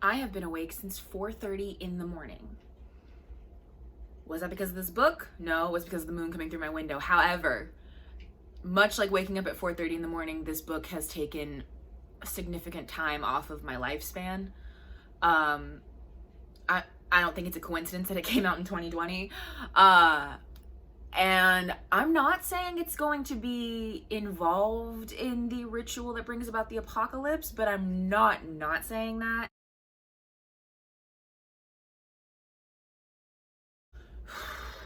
I have been awake since 4:30 in the morning. Was that because of this book? No, it was because of the moon coming through my window. However, much like waking up at 4:30 in the morning, this book has taken a significant time off of my lifespan. I don't think it's a coincidence that it came out in 2020. And I'm not saying it's going to be involved in the ritual that brings about the apocalypse, but I'm not saying that.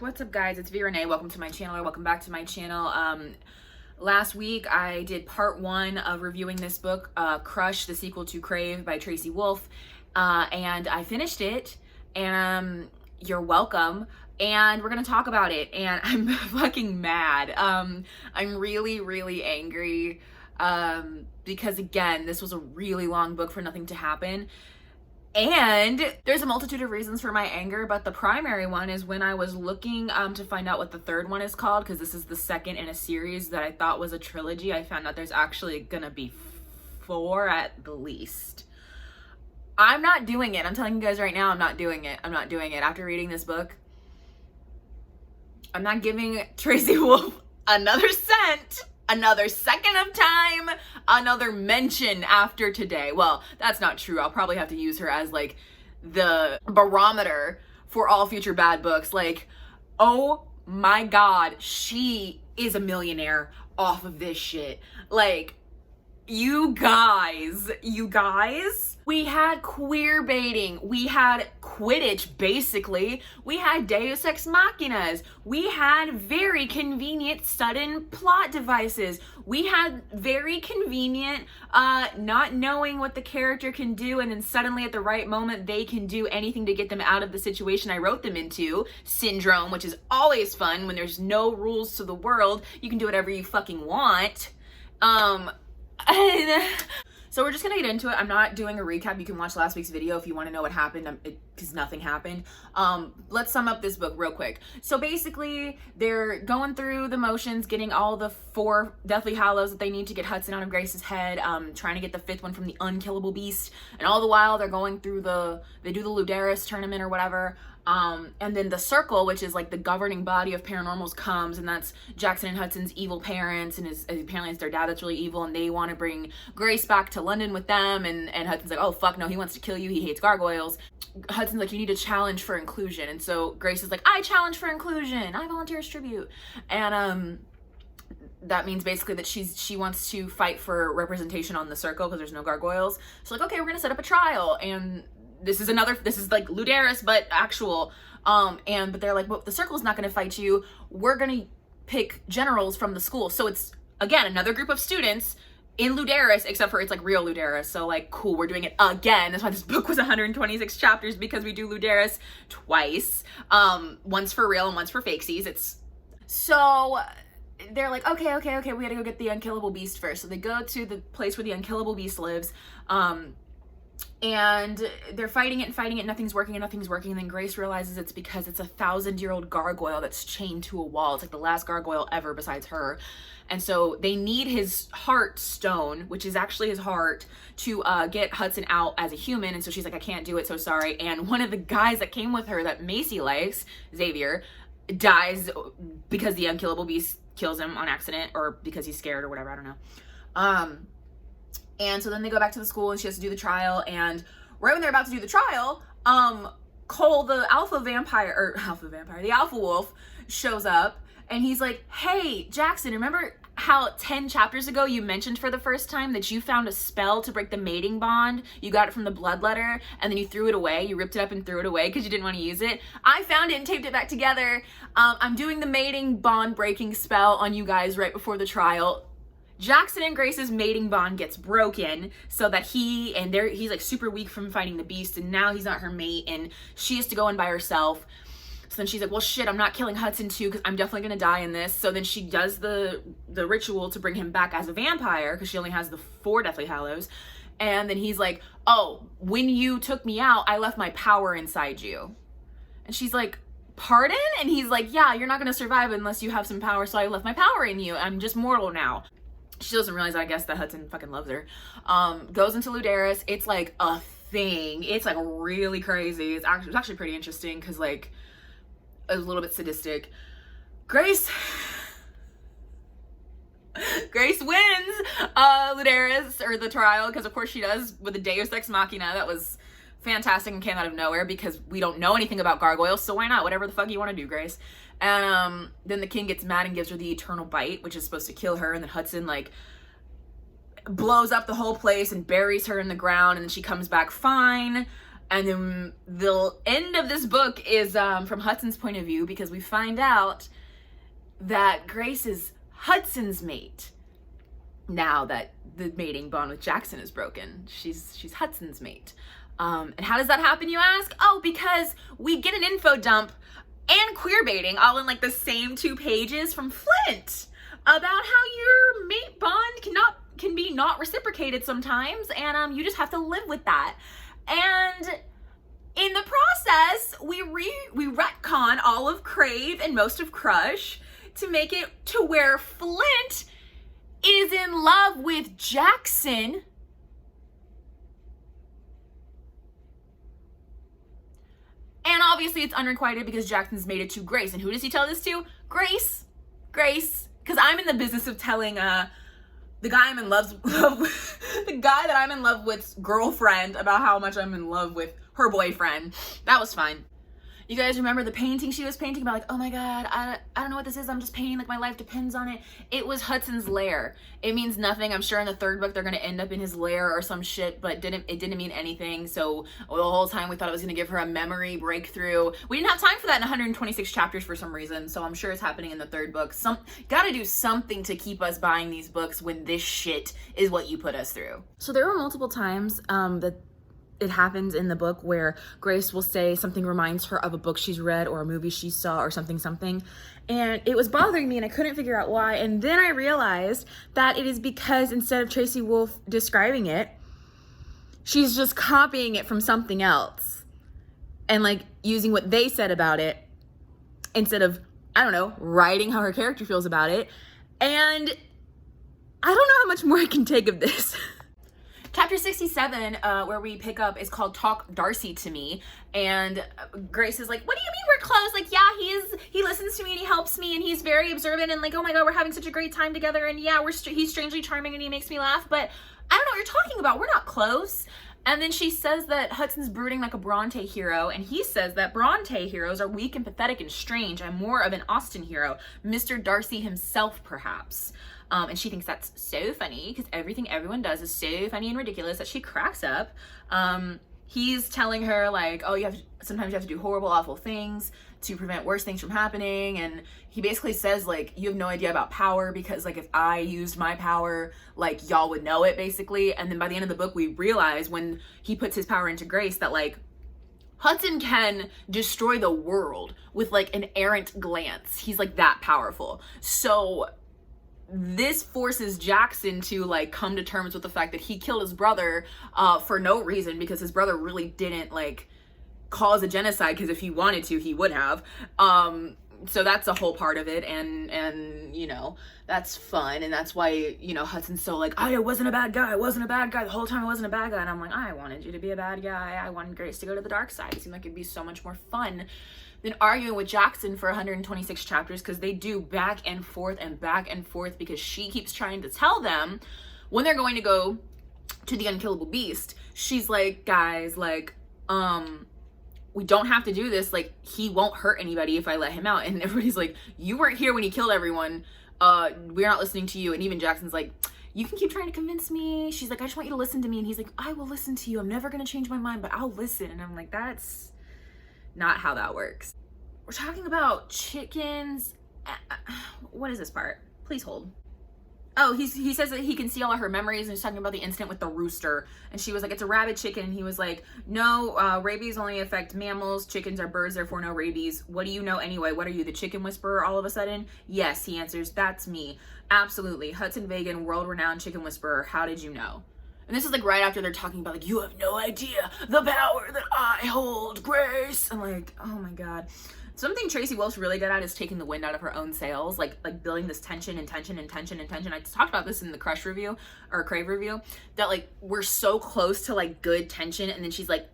What's up, guys? It's V Renee. Welcome to my channel, or welcome back to my channel. Last week I did part 1 of reviewing this book, Crush, the sequel to Crave by Tracy Wolff, and I finished it, and you're welcome. And we're gonna talk about it, and I'm fucking mad. I'm really angry, because again, this was a really long book for nothing to happen. And there's a multitude of reasons for my anger, but the primary one is when I was looking to find out what the third one is called, because this is the second in a series that I thought was a trilogy. I found out there's actually gonna be 4 at the least. I'm not doing it. I'm telling you guys right now, I'm not doing it. I'm not doing it. After reading this book, I'm not giving Tracy Wolff another cent, another second of time, another mention after today. Well, that's not true. I'll probably have to use her as like the barometer for all future bad books. Like, oh my God, she is a millionaire off of this shit. Like, you guys, we had queer baiting, we had Quidditch, basically, we had Deus Ex Machinas, we had very convenient sudden plot devices, we had very convenient not knowing what the character can do, and then suddenly at the right moment they can do anything to get them out of the situation I wrote them into, syndrome, which is always fun when there's no rules to the world. You can do whatever you fucking want. So we're just gonna get into it. I'm not doing a recap. You can watch last week's video if you want to know what happened, because nothing happened. Let's sum up this book real quick. So basically, they're going through the motions, getting all the 4 Deathly Hallows that they need to get Hudson out of Grace's head, trying to get the 5th one from the Unkillable Beast, and all the while they're going through they do the Ludaris tournament or whatever. And then the Circle, which is like the governing body of paranormals, comes, and that's Jackson and Hudson's evil parents, and apparently it's their dad that's really evil, and they want to bring Grace back to London with them, and Hudson's like, oh fuck no, he wants to kill you, he hates gargoyles. Hudson's like, you need to challenge for inclusion, and so Grace is like, I challenge for inclusion, I volunteer as tribute. And that means basically that she wants to fight for representation on the Circle because there's no gargoyles. So like, okay, we're gonna set up a trial, and this is like Ludaris, but actual, but they're like, well, the Circle's not gonna fight you, we're gonna pick generals from the school. So it's, again, another group of students in Ludaris, except for it's like real Ludaris. So like, cool, we're doing it again. That's why this book was 126 chapters, because we do Ludaris twice. Once for real and once for fakesies. So they're like, okay, we gotta go get the Unkillable Beast first. So they go to the place where the Unkillable Beast lives, and they're fighting it, nothing's working, and then Grace realizes it's because it's a 1,000-year-old gargoyle that's chained to a wall. It's like the last gargoyle ever besides her. And so they need his heart stone, which is actually his heart, to get Hudson out as a human. And so she's like, I can't do it, so sorry. And one of the guys that came with her that Macy likes, Xavier, dies because the Unkillable Beast kills him on accident, or because he's scared or whatever, I don't know. And so then they go back to the school, and she has to do the trial, and right when they're about to do the trial, Cole, the the alpha wolf, shows up, and he's like, hey, Jackson, remember how 10 chapters ago you mentioned for the first time that you found a spell to break the mating bond? You got it from the bloodletter, and then you threw it away. You ripped it up and threw it away because you didn't want to use it. I found it and taped it back together. I'm doing the mating bond breaking spell on you guys right before the trial. Jackson and Grace's mating bond gets broken, so that he's like super weak from fighting the beast, and now he's not her mate, and she has to go in by herself. So then she's like, well shit, I'm not killing Hudson too, because I'm definitely gonna die in this. So then she does the ritual to bring him back as a vampire, because she only has the 4 Deathly Hallows. And then he's like, oh, when you took me out, I left my power inside you. And she's like, pardon? And he's like, yeah, you're not gonna survive unless you have some power, so I left my power in you. I'm just mortal now. She doesn't realize, I guess, that Hudson fucking loves her. Goes into Ludaris. It's like a thing. It's like really crazy. It's actually pretty interesting because like a little bit sadistic. Grace wins Ludaris, or the trial, because of course she does, with a Deus Ex Machina. That was fantastic and came out of nowhere because we don't know anything about gargoyles, so why not? Whatever the fuck you want to do, Grace. And then the king gets mad and gives her the eternal bite, which is supposed to kill her, and then Hudson like blows up the whole place and buries her in the ground, and then she comes back fine. And then the end of this book is from Hudson's point of view, because we find out that Grace is Hudson's mate. Now that the mating bond with Jackson is broken, she's Hudson's mate. And how does that happen, you ask? Oh, because we get an info dump and queer baiting all in like the same 2 pages from Flint about how your mate bond can be not reciprocated sometimes, and you just have to live with that. And in the process, we retcon all of Crave and most of Crush to make it to where Flint is in love with Jackson. And obviously it's unrequited because Jackson's made it to Grace. And who does he tell this to? Grace. Because I'm in the business of telling the guy I'm in love with, the guy that I'm in love with's girlfriend about how much I'm in love with her boyfriend. That was fine. You guys remember the painting she was painting about, like, oh my God, I don't know what this is. I'm just painting, like my life depends on it. It was Hudson's lair. It means nothing. I'm sure in the 3rd book they're gonna end up in his lair or some shit, but it didn't mean anything. So the whole time we thought it was gonna give her a memory breakthrough. We didn't have time for that in 126 chapters for some reason. So I'm sure it's happening in the 3rd book. Gotta do something to keep us buying these books when this shit is what you put us through. So there were multiple times that it happens in the book where Grace will say something reminds her of a book she's read or a movie she saw or something. And it was bothering me and I couldn't figure out why. And then I realized that it is because instead of Tracy Wolff describing it, she's just copying it from something else and like using what they said about it instead of, I don't know, writing how her character feels about it. And I don't know how much more I can take of this. Chapter 67, where we pick up, is called Talk Darcy to Me. And Grace is like, what do you mean we're close? Like, yeah, he listens to me and he helps me and he's very observant and like, oh my God, we're having such a great time together. And yeah, he's strangely charming and he makes me laugh, but I don't know what you're talking about. We're not close. And then she says that Hudson's brooding like a Bronte hero. And he says that Bronte heroes are weak and pathetic and strange. I'm more of an Austen hero, Mr. Darcy himself, perhaps. And she thinks that's so funny because everything everyone does is so funny and ridiculous that she cracks up. He's telling her like, oh, sometimes you have to do horrible, awful things to prevent worse things from happening. And he basically says like, you have no idea about power because like if I used my power, like y'all would know it basically. And then by the end of the book, we realize when he puts his power into Grace that like Hudson can destroy the world with like an errant glance. He's like that powerful. So this forces Jackson to like come to terms with the fact that he killed his brother for no reason because his brother really didn't like cause a genocide, because if he wanted to, he would have. So that's a whole part of it, and you know, that's fun, and that's why, you know, Hudson's so like, I wasn't a bad guy, the whole time I wasn't a bad guy. And I'm like, I wanted you to be a bad guy. I wanted Grace to go to the dark side. It seemed like it'd be so much more fun than arguing with Jackson for 126 chapters, because they do back and forth because she keeps trying to tell them when they're going to go to the unkillable beast. She's like, guys, like, we don't have to do this. Like, he won't hurt anybody if I let him out. And everybody's like, you weren't here when he killed everyone. We're not listening to you. And even Jackson's like, you can keep trying to convince me. She's like, I just want you to listen to me. And he's like, I will listen to you. I'm never going to change my mind, but I'll listen. And I'm like, that's not how that works. We're talking about chickens. What is this part? Please hold. Oh, he says that he can see all of her memories, and he's talking about the incident with the rooster. And she was like, it's a rabid chicken. And he was like, no, rabies only affect mammals. Chickens are birds, therefore no rabies. What do you know anyway? What are you, the chicken whisperer all of a sudden? Yes, he answers, that's me. Absolutely. Hudson Vegan, world-renowned chicken whisperer. How did you know? And this is like right after they're talking about like, you have no idea the power that I hold, Grace. I'm like, oh my God. Something Tracy Wolf's really good at is taking the wind out of her own sails, like building this tension and tension and tension and tension. I talked about this in the Crush review or Crave review, that like we're so close to like good tension, and then she's like,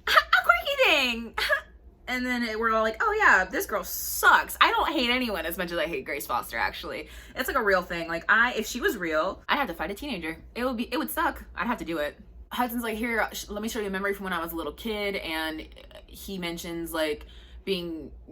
a quirky thing. And then we're all like, oh yeah, this girl sucks. I don't hate anyone as much as I hate Grace Foster, actually. It's like a real thing. Like if she was real, I'd have to fight a teenager. It would suck. I'd have to do it. Hudson's like, here, let me show you a memory from when I was a little kid. And he mentions like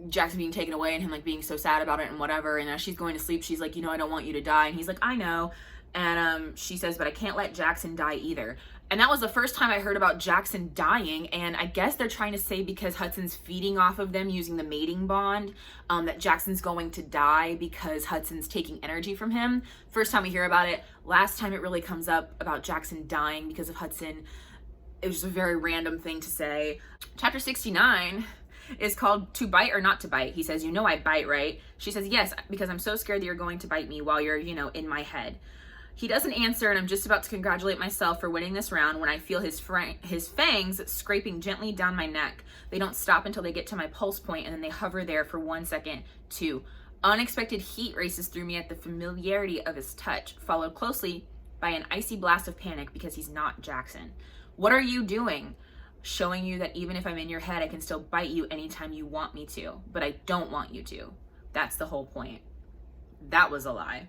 Jackson being taken away and him like being so sad about it and whatever. And as she's going to sleep, she's like, I don't want you to die. And he's like, I know. And she says, but I can't let Jackson die either. And that was the first time I heard about Jackson dying. And I guess they're trying to say because Hudson's feeding off of them using the mating bond, that Jackson's going to die because Hudson's taking energy from him. First time we hear about it. Last time it really comes up about Jackson dying because of Hudson. It was just a very random thing to say. Chapter 69 is called To Bite or Not to Bite. He says, I bite, right? She says, yes, because I'm so scared that you're going to bite me while you're, in my head. He doesn't answer, and I'm just about to congratulate myself for winning this round when I feel his fangs scraping gently down my neck. They don't stop until they get to my pulse point, and then they hover there for 1 second. 2. Unexpected heat races through me at the familiarity of his touch, followed closely by an icy blast of panic because he's not Jackson. What are you doing? Showing you that even if I'm in your head, I can still bite you anytime you want me to, but I don't want you to. That's the whole point. That was a lie.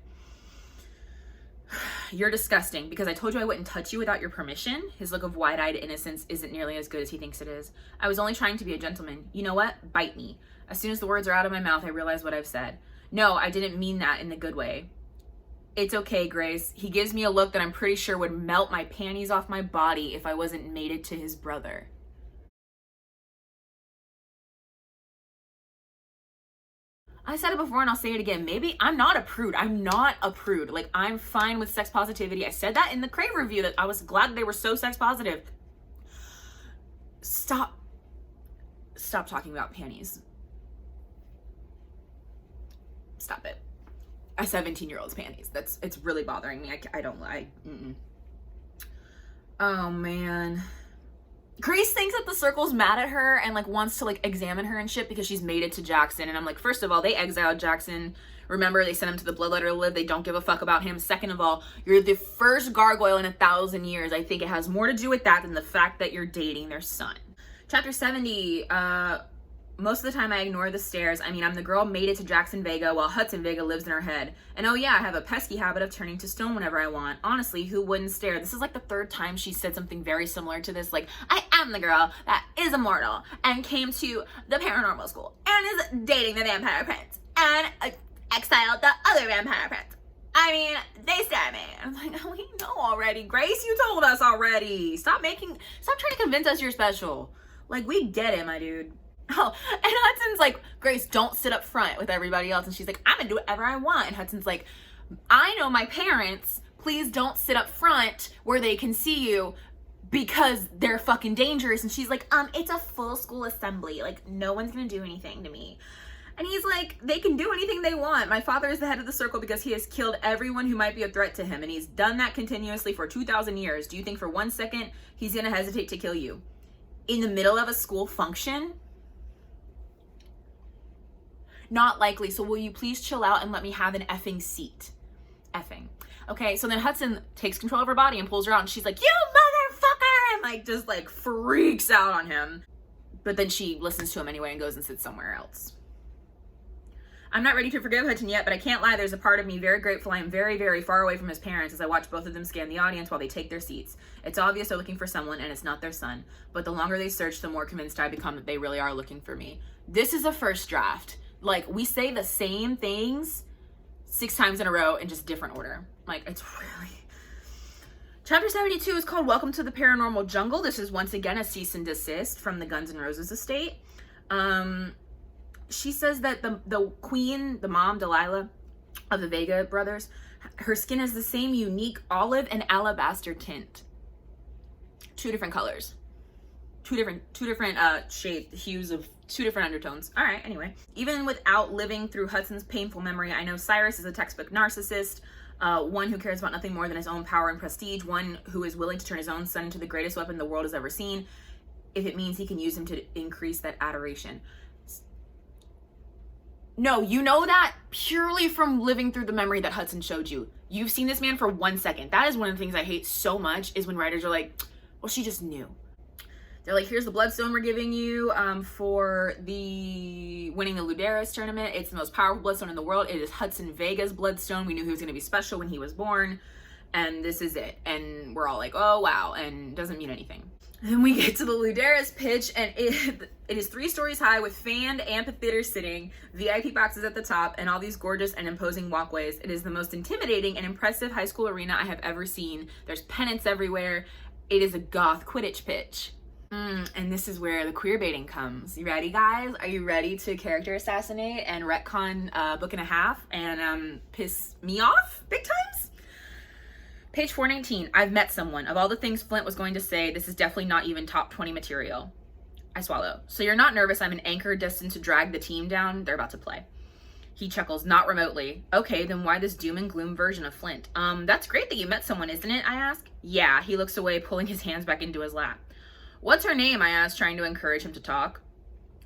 You're disgusting because I told you I wouldn't touch you without your permission. His look of wide-eyed innocence isn't nearly as good as he thinks it is. I was only trying to be a gentleman. You know what? Bite me. As soon as the words are out of my mouth, I realize what I've said. No, I didn't mean that in the good way. It's okay, Grace. He gives me a look that I'm pretty sure would melt my panties off my body if I wasn't mated to his brother. I said it before and I'll say it again. Maybe I'm not a prude. I'm not a prude. Like, I'm fine with sex positivity. I said that in the Crave review, that I was glad they were so sex positive. Stop talking about panties. Stop it. A 17-year-old's panties. It's really bothering me. Oh man. Grace thinks that the circle's mad at her and like wants to like examine her and shit because she's made it to Jackson. And I'm like, first of all, they exiled Jackson. Remember, they sent him to the Bloodletter to live. They don't give a fuck about him. Second of all, you're the first gargoyle in 1,000 years. I think it has more to do with that than the fact that you're dating their son. Chapter 70, most of the time I ignore the stares. I mean, I'm the girl mated to Jackson Vega while Hudson Vega lives in her head. And oh yeah, I have a pesky habit of turning to stone whenever I want. Honestly, who wouldn't stare? This is like the third time she said something very similar to this. Like, I am the girl that is immortal and came to the paranormal school and is dating the vampire prince and exiled the other vampire prince. I mean, they stare at me. I'm like, oh, we know already. Grace, you told us already. Stop trying to convince us you're special. Like, we get it, my dude. Oh, and Hudson's like, Grace, don't sit up front with everybody else. And she's like, I'm gonna do whatever I want. And Hudson's like, I know my parents. Please don't sit up front where they can see you because they're fucking dangerous. And she's like, it's a full school assembly. Like, no one's gonna do anything to me. And he's like, they can do anything they want. My father is the head of the circle because he has killed everyone who might be a threat to him. And he's done that continuously for 2,000 years. Do you think for 1 second he's gonna hesitate to kill you? In the middle of a school function? Not likely. So will you please chill out and let me have an effing seat? Effing. Okay, so then Hudson takes control of her body and pulls her out and she's like, you motherfucker! And like just like freaks out on him. But then she listens to him anyway and goes and sits somewhere else. I'm not ready to forgive Hudson yet, but I can't lie. There's a part of me very grateful I am very, very far away from his parents as I watch both of them scan the audience while they take their seats. It's obvious they're looking for someone and it's not their son. But the longer they search, the more convinced I become that they really are looking for me. This is a first draft. Like, we say the same things 6 times in a row in just different order. Like, it's really... Chapter 72 is called Welcome to the Paranormal Jungle. This is once again a cease and desist from the Guns N' Roses estate. She says that the queen, the mom, Delilah, of the Vega brothers, her skin has the same unique olive and alabaster tint. 2 different colors. Two different hues of 2 different undertones. All right, anyway. Even without living through Hudson's painful memory, I know Cyrus is a textbook narcissist, one who cares about nothing more than his own power and prestige, one who is willing to turn his own son into the greatest weapon the world has ever seen, if it means he can use him to increase that adoration. No, you know that purely from living through the memory that Hudson showed you. You've seen this man for 1 second. That is one of the things I hate so much, is when writers are like, well, she just knew. They're like, here's the bloodstone we're giving you for the winning the Luderis tournament. It's the most powerful bloodstone in the world. It is Hudson Vega's bloodstone. We knew he was going to be special when he was born. And this is it. And we're all like, oh, wow. And doesn't mean anything. Then we get to the Luderis pitch, and it is 3 stories high with fanned amphitheater sitting, VIP boxes at the top, and all these gorgeous and imposing walkways. It is the most intimidating and impressive high school arena I have ever seen. There's pennants everywhere. It is a goth Quidditch pitch. And this is where the queer baiting comes. You ready, guys? Are you ready to character assassinate and retcon a book and a half and piss me off big times? Page 419, I've met someone. Of all the things Flint was going to say, this is definitely not even top 20 material. I swallow. So you're not nervous I'm an anchor destined to drag the team down? They're about to play. He chuckles, not remotely. Okay, then why this doom and gloom version of Flint? That's great that you met someone, isn't it? I ask. Yeah, he looks away, pulling his hands back into his lap. What's her name? I ask, trying to encourage him to talk.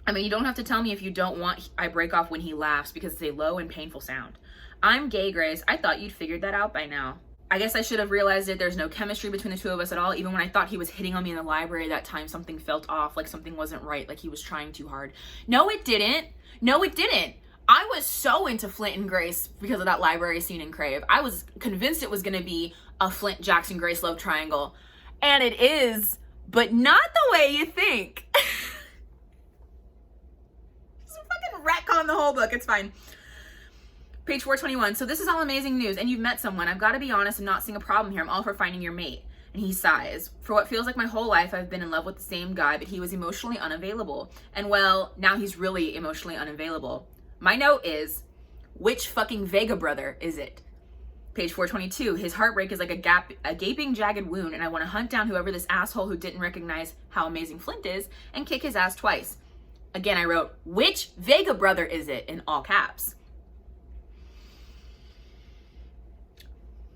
I mean, you don't have to tell me if you don't want. I break off when he laughs because it's a low and painful sound. I'm gay, Grace. I thought you'd figured that out by now. I guess I should have realized it. There's no chemistry between the two of us at all. Even when I thought he was hitting on me in the library that time, something felt off, like something wasn't right, like he was trying too hard. No, it didn't. No, it didn't. I was so into Flint and Grace because of that library scene in Crave. I was convinced it was going to be a Flint, Jackson, Grace love triangle. And it is, but not the way you think. Just fucking retcon the whole book. It's fine. Page 421. So this is all amazing news, and you've met someone. I've got to be honest, I'm not seeing a problem here. I'm all for finding your mate. And he sighs. For what feels like my whole life, I've been in love with the same guy, but he was emotionally unavailable. And well, now he's really emotionally unavailable. My note is, which fucking Vega brother is it? Page 422. His heartbreak is like a gaping, jagged wound, and I want to hunt down whoever this asshole who didn't recognize how amazing Flint is and kick his ass twice. Again, I wrote, which Vega brother is it, in all caps.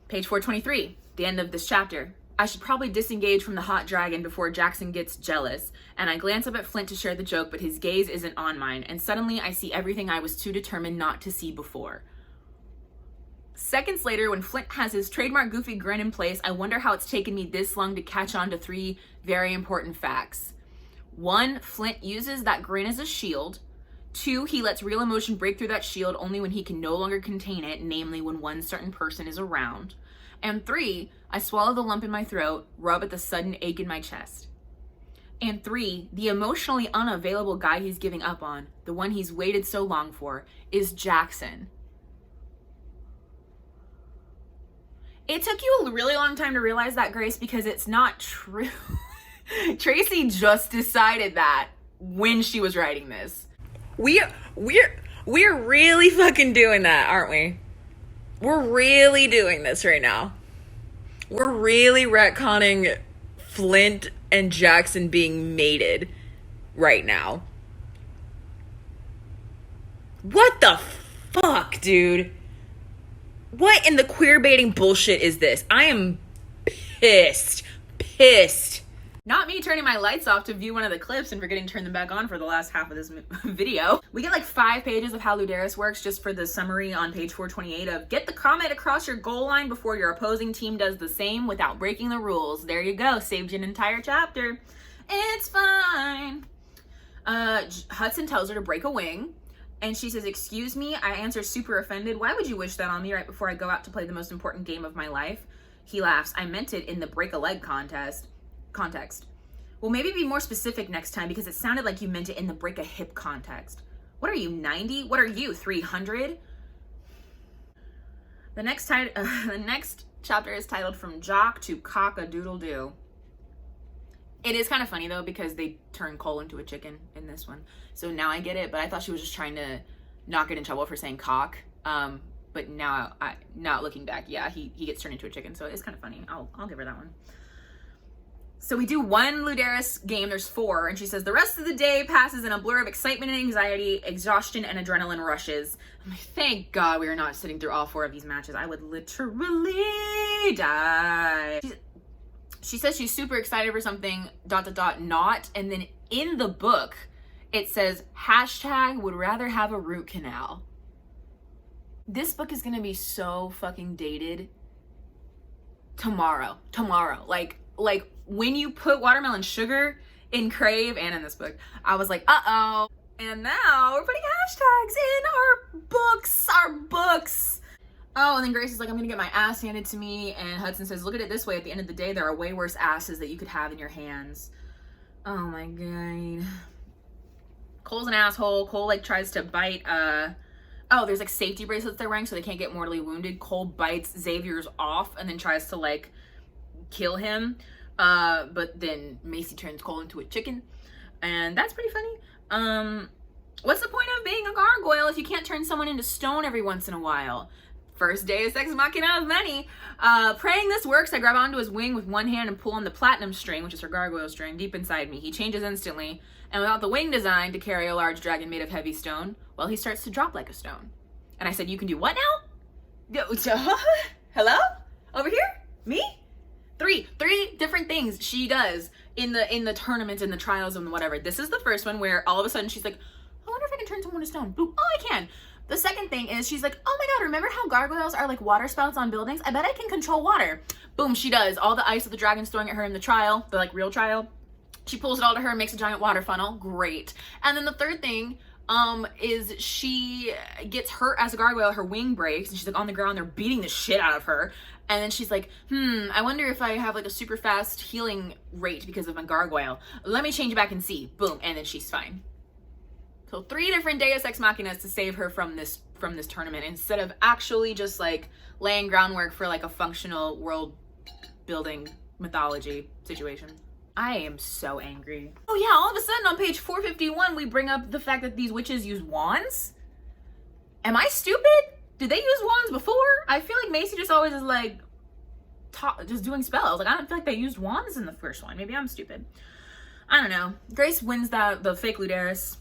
Page 423, the end of this chapter. I should probably disengage from the hot dragon before Jackson gets jealous, and I glance up at Flint to share the joke, but his gaze isn't on mine, and suddenly I see everything I was too determined not to see before. Seconds later, when Flint has his trademark goofy grin in place, I wonder how it's taken me this long to catch on to 3 very important facts. 1, Flint uses that grin as a shield. 2, he lets real emotion break through that shield only when he can no longer contain it, namely when one certain person is around. And 3, I swallow the lump in my throat, rub at the sudden ache in my chest. And 3, the emotionally unavailable guy he's giving up on, the one he's waited so long for, is Jackson. It took you a really long time to realize that, Grace, because it's not true. Tracy just decided that when she was writing this. We're really fucking doing that, aren't we? We're really doing this right now. We're really retconning Flint and Jackson being mated right now. What the fuck, dude? What in the queer baiting bullshit is this? I am pissed. Not me turning my lights off to view one of the clips and forgetting to turn them back on for the last half of this video. We get like 5 pages of how Luderis works just for the summary on page 428 of get the comment across your goal line before your opposing team does the same without breaking the rules. There you go. Saved you an entire chapter. It's fine. Hudson tells her to break a wing. And she says, excuse me. I answer super offended. Why would you wish that on me right before I go out to play the most important game of my life? He laughs. I meant it in the break a leg context. Well, maybe be more specific next time because it sounded like you meant it in the break a hip context. What are you, 90? What are you, 300? The next chapter is titled From Jock to Cock-a-Doodle-Doo. It is kind of funny though because they turn Cole into a chicken in this one. So now I get it, but I thought she was just trying to not get in trouble for saying cock. But now looking back, yeah, he gets turned into a chicken. So it's kind of funny. I'll give her that one. So we do 1 Luderis game, there's 4, and she says, the rest of the day passes in a blur of excitement and anxiety, exhaustion and adrenaline rushes. I'm like, thank God we are not sitting through all 4 of these matches. I would literally die. She says she's super excited for something, ... not, and then in the book, It says, hashtag would rather have a root canal. This book is gonna be so fucking dated tomorrow. Like when you put watermelon sugar in Crave and in this book, I was like, uh-oh. And now we're putting hashtags in our books. Oh, and then Grace is like, I'm gonna get my ass handed to me. And Hudson says, look at it this way. At the end of the day, there are way worse asses that you could have in your hands. Oh my God. Cole's an asshole. Cole like tries to bite, oh, there's like safety bracelets they're wearing so they can't get mortally wounded. Cole bites Xavier's off and then tries to like kill him. But then Macy turns Cole into a chicken. And that's pretty funny. What's the point of being a gargoyle if you can't turn someone into stone every once in a while? First Deus Ex Machina of many. Praying this works, I grab onto his wing with one hand and pull on the platinum string, which is her gargoyle string, deep inside me. He changes instantly, and without the wing designed to carry a large dragon made of heavy stone, well, he starts to drop like a stone. And I said, you can do what now? Hello? Over here? Me? Three different things she does in the tournaments and the trials and whatever. This is the first one where all of a sudden she's like, I wonder if I can turn someone to stone. Boop. Oh, I can. The second thing is she's like, oh my God, remember how gargoyles are like water spouts on buildings? I bet I can control water. Boom, she does. All the ice that the dragon's throwing at her in the trial, the like real trial, she pulls it all to her and makes a giant water funnel. Great. And then the third thing is she gets hurt as a gargoyle. Her wing breaks and she's like on the ground. They're beating the shit out of her. And then she's like, I wonder if I have like a super fast healing rate because of my gargoyle. Let me change back and see. Boom. And then she's fine. So 3 different Deus Ex Machinas to save her from this tournament instead of actually just like laying groundwork for like a functional world building mythology situation. I am so angry. Oh yeah, all of a sudden on page 451 we bring up the fact that these witches use wands. Am I stupid? Did they use wands before? I feel like Macy just always is like just doing spells. Like I don't feel like they used wands in the first one. Maybe I'm stupid. I don't know. Grace wins the fake Ludaris.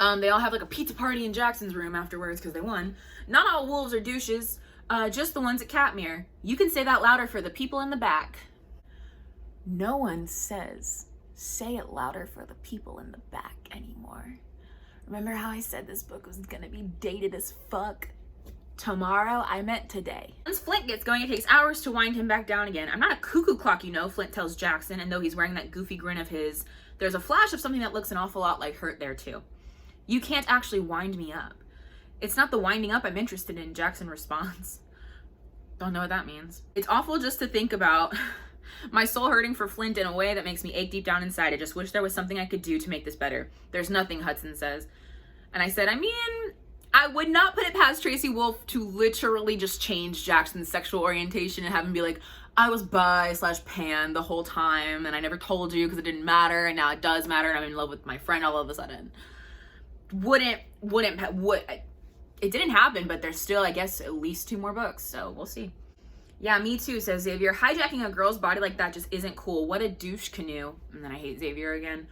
They all have like a pizza party in Jackson's room afterwards because they won. Not all wolves are douches, just the ones at Catmere. You can say that louder for the people in the back. No one says, say it louder for the people in the back anymore. Remember how I said this book was gonna be dated as fuck? Tomorrow, I meant today. Once Flint gets going, it takes hours to wind him back down again. I'm not a cuckoo clock, you know, Flint tells Jackson, and though he's wearing that goofy grin of his, there's a flash of something that looks an awful lot like hurt there too. You can't actually wind me up. It's not the winding up I'm interested in, Jackson responds. Don't know what that means. It's awful just to think about my soul hurting for Flint in a way that makes me ache deep down inside. I just wish there was something I could do to make this better. There's nothing, Hudson says. And I said, I mean, I would not put it past Tracy Wolf to literally just change Jackson's sexual orientation and have him be like, I was bi/pan the whole time and I never told you because it didn't matter and now it does matter and I'm in love with my friend all of a sudden. It didn't happen, but there's still, I guess, at least 2 more books, so we'll see. Yeah, me too, says Xavier. Hijacking a girl's body like that just isn't cool. What a douche canoe. And then I hate Xavier again.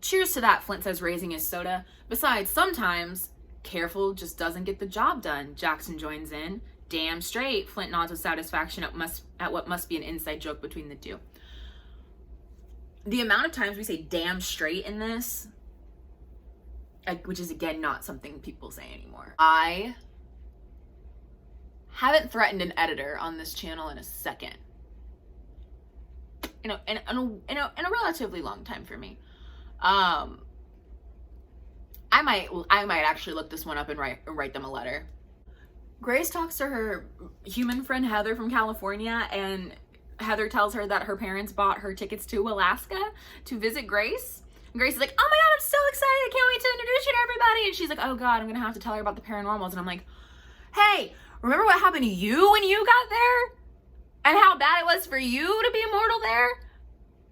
Cheers to that, Flint says, raising his soda. Besides, sometimes careful just doesn't get the job done. Jackson joins in. Damn straight, Flint nods with satisfaction at what must be an inside joke between the two. The amount of times we say damn straight in this, which is again not something people say anymore. I haven't threatened an editor on this channel in a second. In a relatively long time for me. I might actually look this one up and write them a letter. Grace talks to her human friend Heather from California, and Heather tells her that her parents bought her tickets to Alaska to visit Grace. And Grace is like, oh my God, I'm so excited. I can't wait to introduce you to everybody. And she's like, oh God, I'm gonna have to tell her about the paranormals. And I'm like, hey, remember what happened to you when you got there? And how bad it was for you to be immortal there?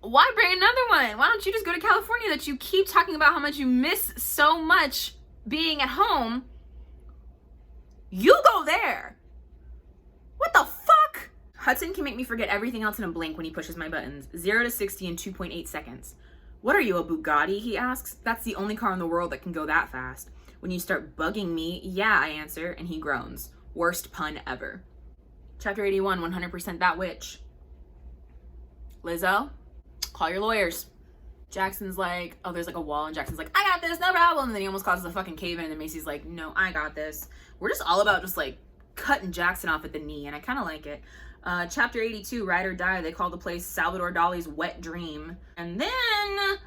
Why bring another one? Why don't you just go to California that you keep talking about how much you miss so much being at home? You go there. What the fuck? Hudson can make me forget everything else in a blink when he pushes my buttons. 0 to 60 in 2.8 seconds. What are you, a Bugatti? He asks. That's the only car in the world that can go that fast. When you start bugging me, yeah, I answer, and he groans. Worst pun ever. Chapter 81, 100% that witch. Lizzo, call your lawyers. Jackson's like, oh, there's like a wall, and Jackson's like, I got this, no problem. And then he almost causes a fucking cave in, and Macy's like, no, I got this. We're just all about just like cutting Jackson off at the knee, and I kind of like it. Chapter 82, Ride or Die. They call the place Salvador Dali's wet dream. And then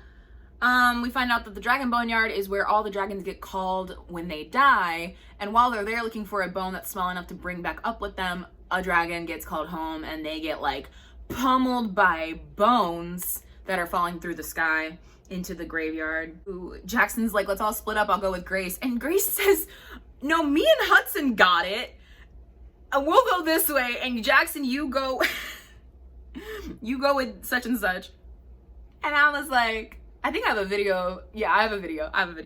we find out that the Dragon Boneyard is where all the dragons get called when they die. And while they're there looking for a bone that's small enough to bring back up with them, a dragon gets called home, and they get like pummeled by bones that are falling through the sky into the graveyard. Ooh, Jackson's like, let's all split up. I'll go with Grace. And Grace says, no, me and Hudson got it. We'll go this way, and Jackson, you go you go with such and such. And I was like, I think I have a video. Yeah, I have a video. How is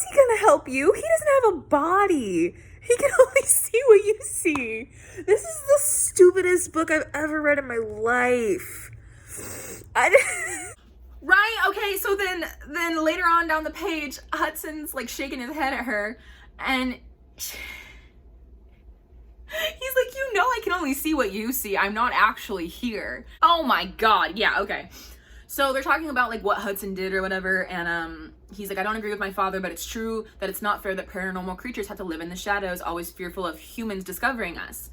he gonna help you? He doesn't have a body. He can only see what you see. This is the stupidest book I've ever read in my life. Right? Okay, so then later on down the page, Hudson's like shaking his head at her, and he's like, you know I can only see what you see. I'm not actually here. Oh my god. Yeah, okay. So they're talking about like what Hudson did or whatever, and he's like, I don't agree with my father, but it's true that it's not fair that paranormal creatures have to live in the shadows, always fearful of humans discovering us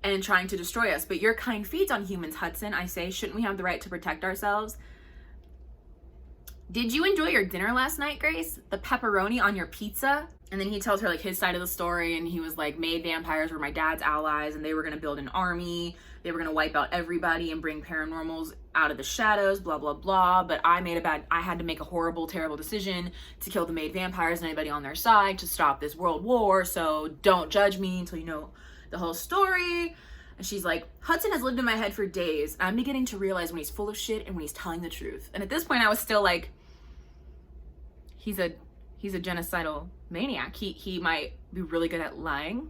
and trying to destroy us. But your kind feeds on humans, Hudson, I say. Shouldn't we have the right to protect ourselves? Did you enjoy your dinner last night, Grace? The pepperoni on your pizza? And then he tells her like his side of the story, and he was like, made vampires were my dad's allies, and they were gonna build an army. They were gonna wipe out everybody and bring paranormals out of the shadows, blah, blah, blah. But I had to make a horrible, terrible decision to kill the maid vampires and anybody on their side to stop this world war. So don't judge me until you know the whole story. And she's like, Hudson has lived in my head for days. I'm beginning to realize when he's full of shit and when he's telling the truth. And at this point I was still like, he's a genocidal maniac. He might be really good at lying.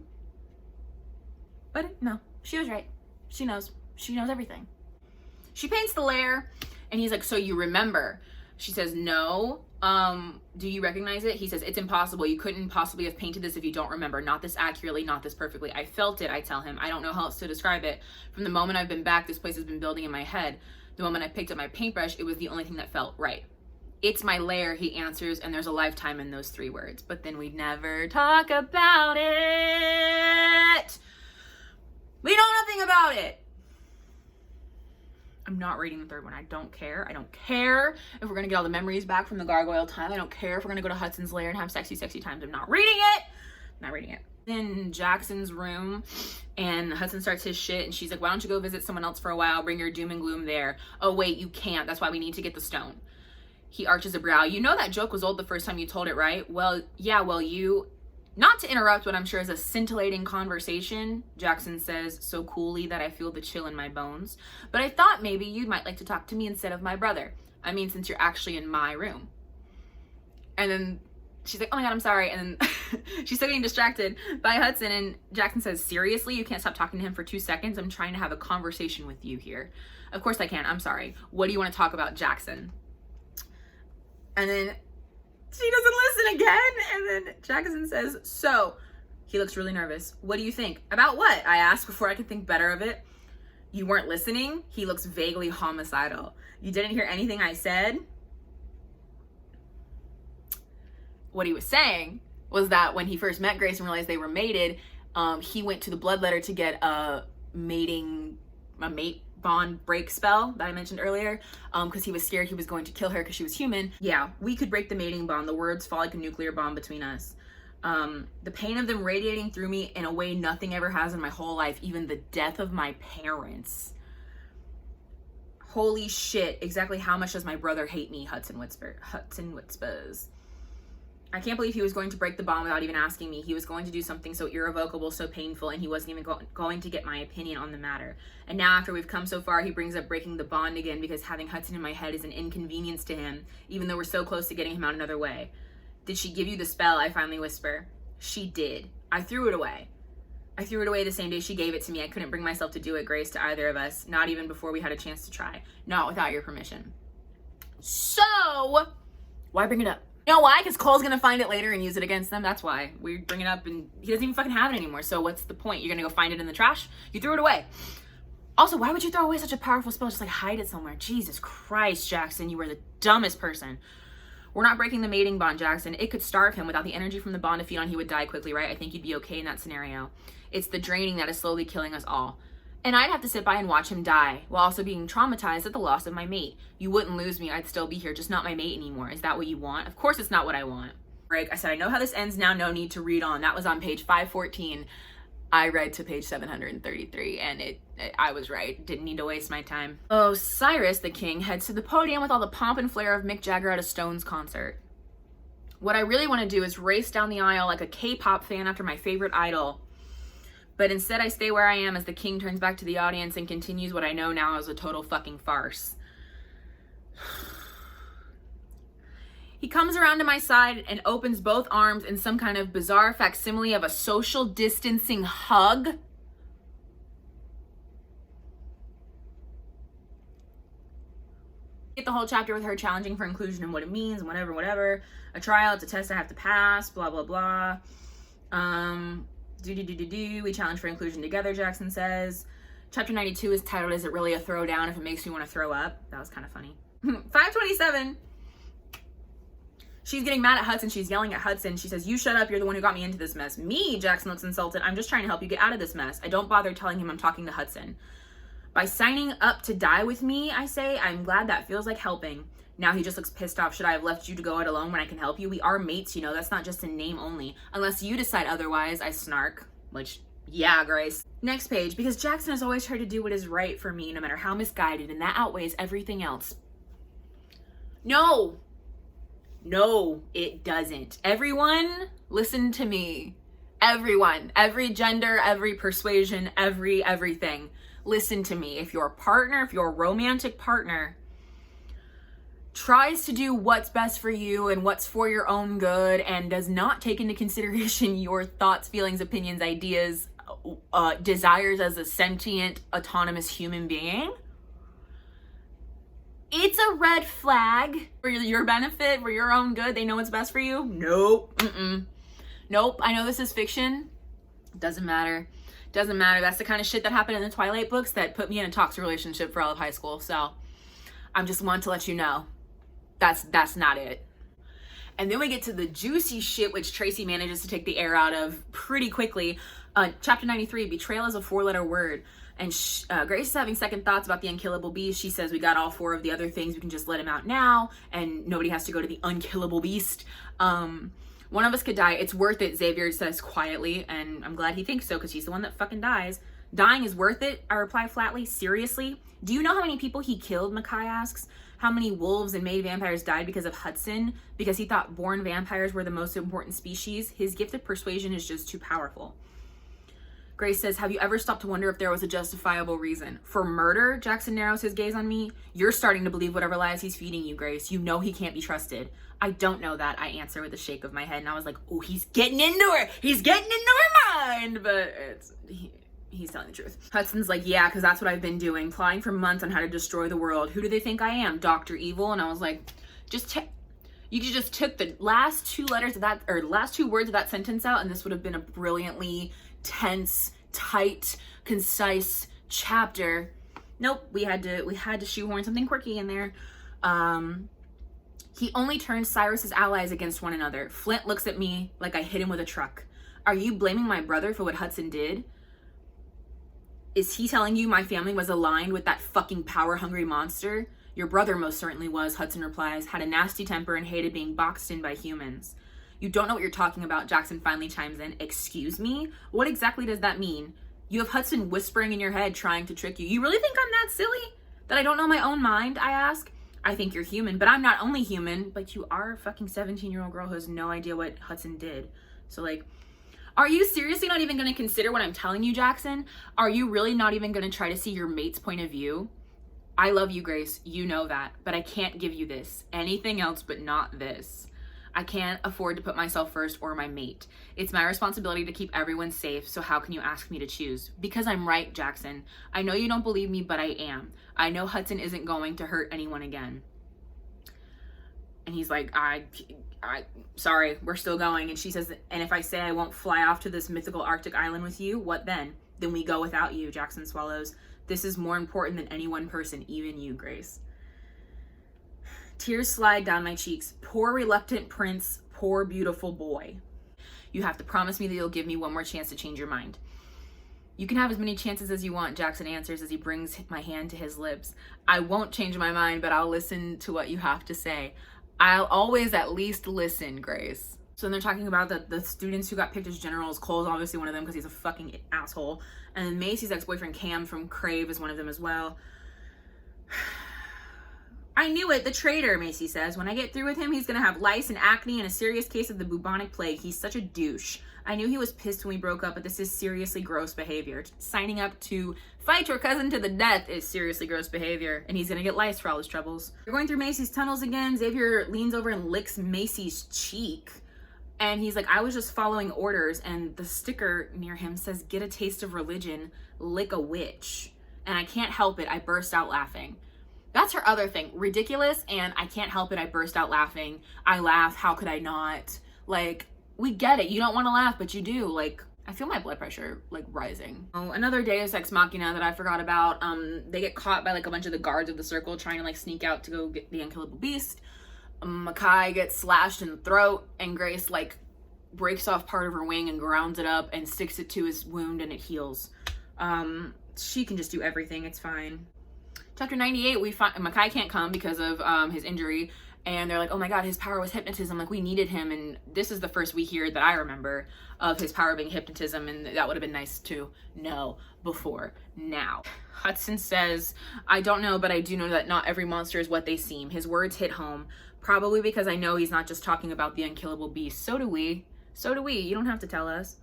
But no, she was right. She knows everything. She paints the lair, and he's like, so you remember? She says, no. Do you recognize it? He says, it's impossible. You couldn't possibly have painted this if you don't remember. Not this accurately, not this perfectly. I felt it, I tell him. I don't know how else to describe it. From the moment I've been back, this place has been building in my head. The moment I picked up my paintbrush, it was the only thing that felt right. It's my lair, he answers, and there's a lifetime in those 3 words. But then we never talk about it. We know nothing about it. I'm not reading the 3rd one. I don't care. I don't care if we're gonna get all the memories back from the gargoyle time. I don't care if we're gonna go to Hudson's lair and have sexy, sexy times. I'm not reading it. I'm not reading it. In Jackson's room, and Hudson starts his shit, and she's like, why don't you go visit someone else for a while? Bring your doom and gloom there. Oh wait, you can't. That's why we need to get the stone. He arches a brow. You know that joke was old the first time you told it, right? Well, yeah, well, you... Not to interrupt what I'm sure is a scintillating conversation, Jackson says so coolly that I feel the chill in my bones. But I thought maybe you might like to talk to me instead of my brother. I mean, since you're actually in my room. And then she's like, oh my god, I'm sorry. And then she's still getting distracted by Hudson. And Jackson says, seriously? You can't stop talking to him for 2 seconds? I'm trying to have a conversation with you here. Of course I can. I'm sorry. What do you want to talk about, Jackson? And then she doesn't listen again. And then Jackson says, so, he looks really nervous. What do you think? About what? I asked before I could think better of it. You weren't listening? He looks vaguely homicidal. You didn't hear anything I said? What he was saying was that when he first met Grace and realized they were mated, he went to the bloodletter to get a mate bond break spell that I mentioned earlier, because he was scared he was going to kill her because she was human. Yeah, we could break the mating bond. The words fall like a nuclear bomb between us. The pain of them radiating through me in a way nothing ever has in my whole life, even the death of my parents. Holy shit, exactly how much does my brother hate me, Hudson whispers. I can't believe he was going to break the bond without even asking me. He was going to do something so irrevocable, so painful, and he wasn't even going to get my opinion on the matter. And now after we've come so far, he brings up breaking the bond again because having Hudson in my head is an inconvenience to him, even though we're so close to getting him out another way. Did she give you the spell? I finally whisper. She did. I threw it away. I threw it away the same day she gave it to me. I couldn't bring myself to do it, Grace, to either of us, not even before we had a chance to try. Not without your permission. So, why bring it up? You know why? Because Cole's gonna find it later and use it against them. That's why we bring it up, and he doesn't even fucking have it anymore. So what's the point? You're gonna go find it in the trash? You threw it away. Also, why would you throw away such a powerful spell? Just like hide it somewhere. Jesus Christ, Jackson, you were the dumbest person. We're not breaking the mating bond, Jackson. It could starve him. Without the energy from the bond to feed on, he would die quickly, right? I think you'd be okay in that scenario. It's the draining that is slowly killing us all. And I'd have to sit by and watch him die while also being traumatized at the loss of my mate. You wouldn't lose me. I'd still be here, just not my mate anymore. Is that what you want? Of course it's not what I want. Break. I said, I know how this ends now. No need to read on. That was on page 514. I read to page 733 and I was right. Didn't need to waste my time. Osiris, the king, heads to the podium with all the pomp and flair of Mick Jagger at a Stones concert. What I really want to do is race down the aisle like a K-pop fan after my favorite idol. But instead I stay where I am as the king turns back to the audience and continues what I know now is a total fucking farce. He comes around to my side and opens both arms in some kind of bizarre facsimile of a social distancing hug. Get the whole chapter with her challenging for inclusion and what it means and whatever. A trial, it's a test I have to pass, blah, blah, blah. We challenge for inclusion together, Jackson says. Chapter 92 is titled, Is It Really a Throwdown If It Makes Me Want to Throw Up? That was kind of funny. 527. She's getting mad at Hudson. She's yelling at Hudson. She says, you shut up. You're the one who got me into this mess. Me? Jackson looks insulted. I'm just trying to help you get out of this mess. I don't bother telling him I'm talking to Hudson. By signing up to die with me, I say, I'm glad that feels like helping. Now he just looks pissed off. Should I have left you to go out alone when I can help you? We are mates, you know. That's not just a name only. Unless you decide otherwise, I snark. Which, yeah, Grace. Next page. Because Jackson has always tried to do what is right for me, no matter how misguided, and that outweighs everything else. No, it doesn't. Everyone, listen to me. Everyone, every gender, every persuasion, everything. Listen to me. If your partner, if your romantic partner tries to do what's best for you and what's for your own good and does not take into consideration your thoughts, feelings, opinions, ideas, desires as a sentient, autonomous human being, it's a red flag for your benefit, for your own good. They know what's best for you. Nope. Nope. I know this is fiction. Doesn't matter. Doesn't matter. That's the kind of shit that happened in the Twilight books that put me in a toxic relationship for all of high school. So I'm just wanting to let you know that's not it. And then we get to the juicy shit, which Tracy manages to take the air out of pretty quickly. Chapter 93, betrayal is a 4-letter word. And Grace is having second thoughts about the unkillable beast. She says, we got all 4 of the other things. We can just let him out now. And nobody has to go to the unkillable beast. One of us could die. It's worth it, Xavier says quietly. And I'm glad he thinks so because he's the one that fucking dies. Dying is worth it, I reply flatly. Seriously? Do you know how many people he killed, Mackay asks? How many wolves and maid vampires died because of Hudson? Because he thought born vampires were the most important species? His gift of persuasion is just too powerful. Grace says, have you ever stopped to wonder if there was a justifiable reason? For murder? Jackson narrows his gaze on me. You're starting to believe whatever lies he's feeding you, Grace. You know he can't be trusted. I don't know that, I answer with a shake of my head. And I was like, oh, he's getting into her. He's getting into her mind. But he's telling the truth. Hudson's like, yeah, because that's what I've been doing. Plotting for months on how to destroy the world. Who do they think I am? Dr. Evil? And I was like, you just took the last 2 letters of that, or last 2 words of that sentence out, and this would have been a brilliantly tense, tight, concise chapter. Nope, we had to shoehorn something quirky in there. He only turns Cyrus's allies against one another. Flint looks at me like I hit him with a truck. Are you blaming my brother for what Hudson did? Is he telling you my family was aligned with that fucking power-hungry monster? Your brother most certainly was, Hudson replies, had a nasty temper and hated being boxed in by humans. You don't know what you're talking about, Jackson finally chimes in. Excuse me? What exactly does that mean? You have Hudson whispering in your head, trying to trick you. You really think I'm that silly? That I don't know my own mind, I ask? I think you're human, but I'm not only human, but you are a fucking 17-year-old girl who has no idea what Hudson did. So like, are you seriously not even going to consider what I'm telling you, Jackson? Are you really not even going to try to see your mate's point of view? I love you, Grace. You know that. But I can't give you this. Anything else but not this. I can't afford to put myself first or my mate. It's my responsibility to keep everyone safe, so how can you ask me to choose? Because I'm right, Jackson. I know you don't believe me, but I am. I know Hudson isn't going to hurt anyone again. And he's like, sorry, we're still going. And she says, and if I say I won't fly off to this mythical Arctic island with you, what then? Then we go without you, Jackson swallows. This is more important than any one person, even you, Grace. Tears slide down my cheeks. Poor reluctant prince, poor beautiful boy. You have to promise me that you'll give me one more chance to change your mind. You can have as many chances as you want, Jackson answers as he brings my hand to his lips. I won't change my mind, but I'll listen to what you have to say. I'll always at least listen, Grace. So then they're talking about the students who got picked as generals. Cole's obviously one of them because he's a fucking asshole. And then Macy's ex-boyfriend Cam from Crave is one of them as well. I knew it, the traitor, Macy says. When I get through with him, he's gonna have lice and acne and a serious case of the bubonic plague. He's such a douche. I knew he was pissed when we broke up, but this is seriously gross behavior. Signing up to fight your cousin to the death is seriously gross behavior, and he's gonna get lice for all his troubles. We're going through Macy's tunnels again. Xavier leans over and licks Macy's cheek. And he's like, I was just following orders, and the sticker near him says, get a taste of religion, lick a witch. And I can't help it, I burst out laughing. That's her other thing, ridiculous, and I can't help it, I burst out laughing. I laugh, how could I not? Like, we get it, you don't want to laugh, but you do. Like, I feel my blood pressure, like, rising. Oh, another Deus Ex Machina that I forgot about. They get caught by, like, a bunch of the guards of the circle trying to, like, sneak out to go get the unkillable beast. Makai gets slashed in the throat, and Grace, like, breaks off part of her wing and grounds it up and sticks it to his wound, and it heals. She can just do everything, it's fine. Chapter 98, we find Makai can't come because of his injury, and they're like, oh my god, his power was hypnotism, like, we needed him, and this is the first we hear that I remember of his power being hypnotism, and that would have been nice to know before now. Hudson says, I don't know, but I do know that not every monster is what they seem. His words hit home, probably because I know he's not just talking about the unkillable beast. So do we. So do we. You don't have to tell us.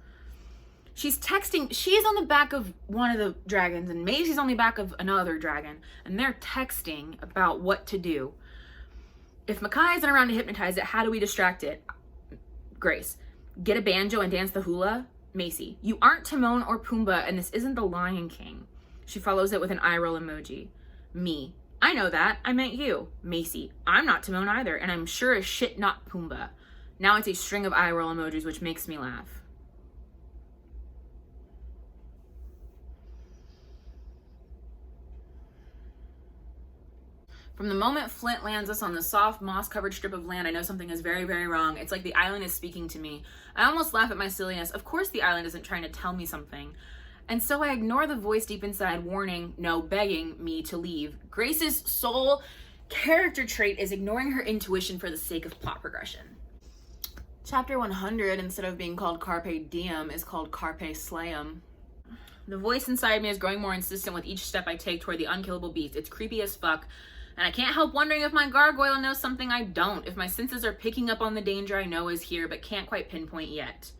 She's texting. She's on the back of one of the dragons, and Macy's on the back of another dragon, and they're texting about what to do. If Makai isn't around to hypnotize it, how do we distract it? Grace, get a banjo and dance the hula? Macy, you aren't Timon or Pumbaa, and this isn't the Lion King. She follows it with an eye roll emoji. Me, I know that. I meant you. Macy, I'm not Timon either, and I'm sure as shit not Pumbaa. Now it's a string of eye roll emojis, which makes me laugh. From the moment Flint lands us on the soft, moss-covered strip of land, I know something is very, very wrong. It's like the island is speaking to me. I almost laugh at my silliness. Of course the island isn't trying to tell me something. And so I ignore the voice deep inside warning, no, begging me to leave. Grace's sole character trait is ignoring her intuition for the sake of plot progression. Chapter 100, instead of being called Carpe Diem, is called Carpe Slayem. The voice inside me is growing more insistent with each step I take toward the unkillable beast. It's creepy as fuck. And I can't help wondering if my gargoyle knows something I don't. If my senses are picking up on the danger I know is here, but can't quite pinpoint yet.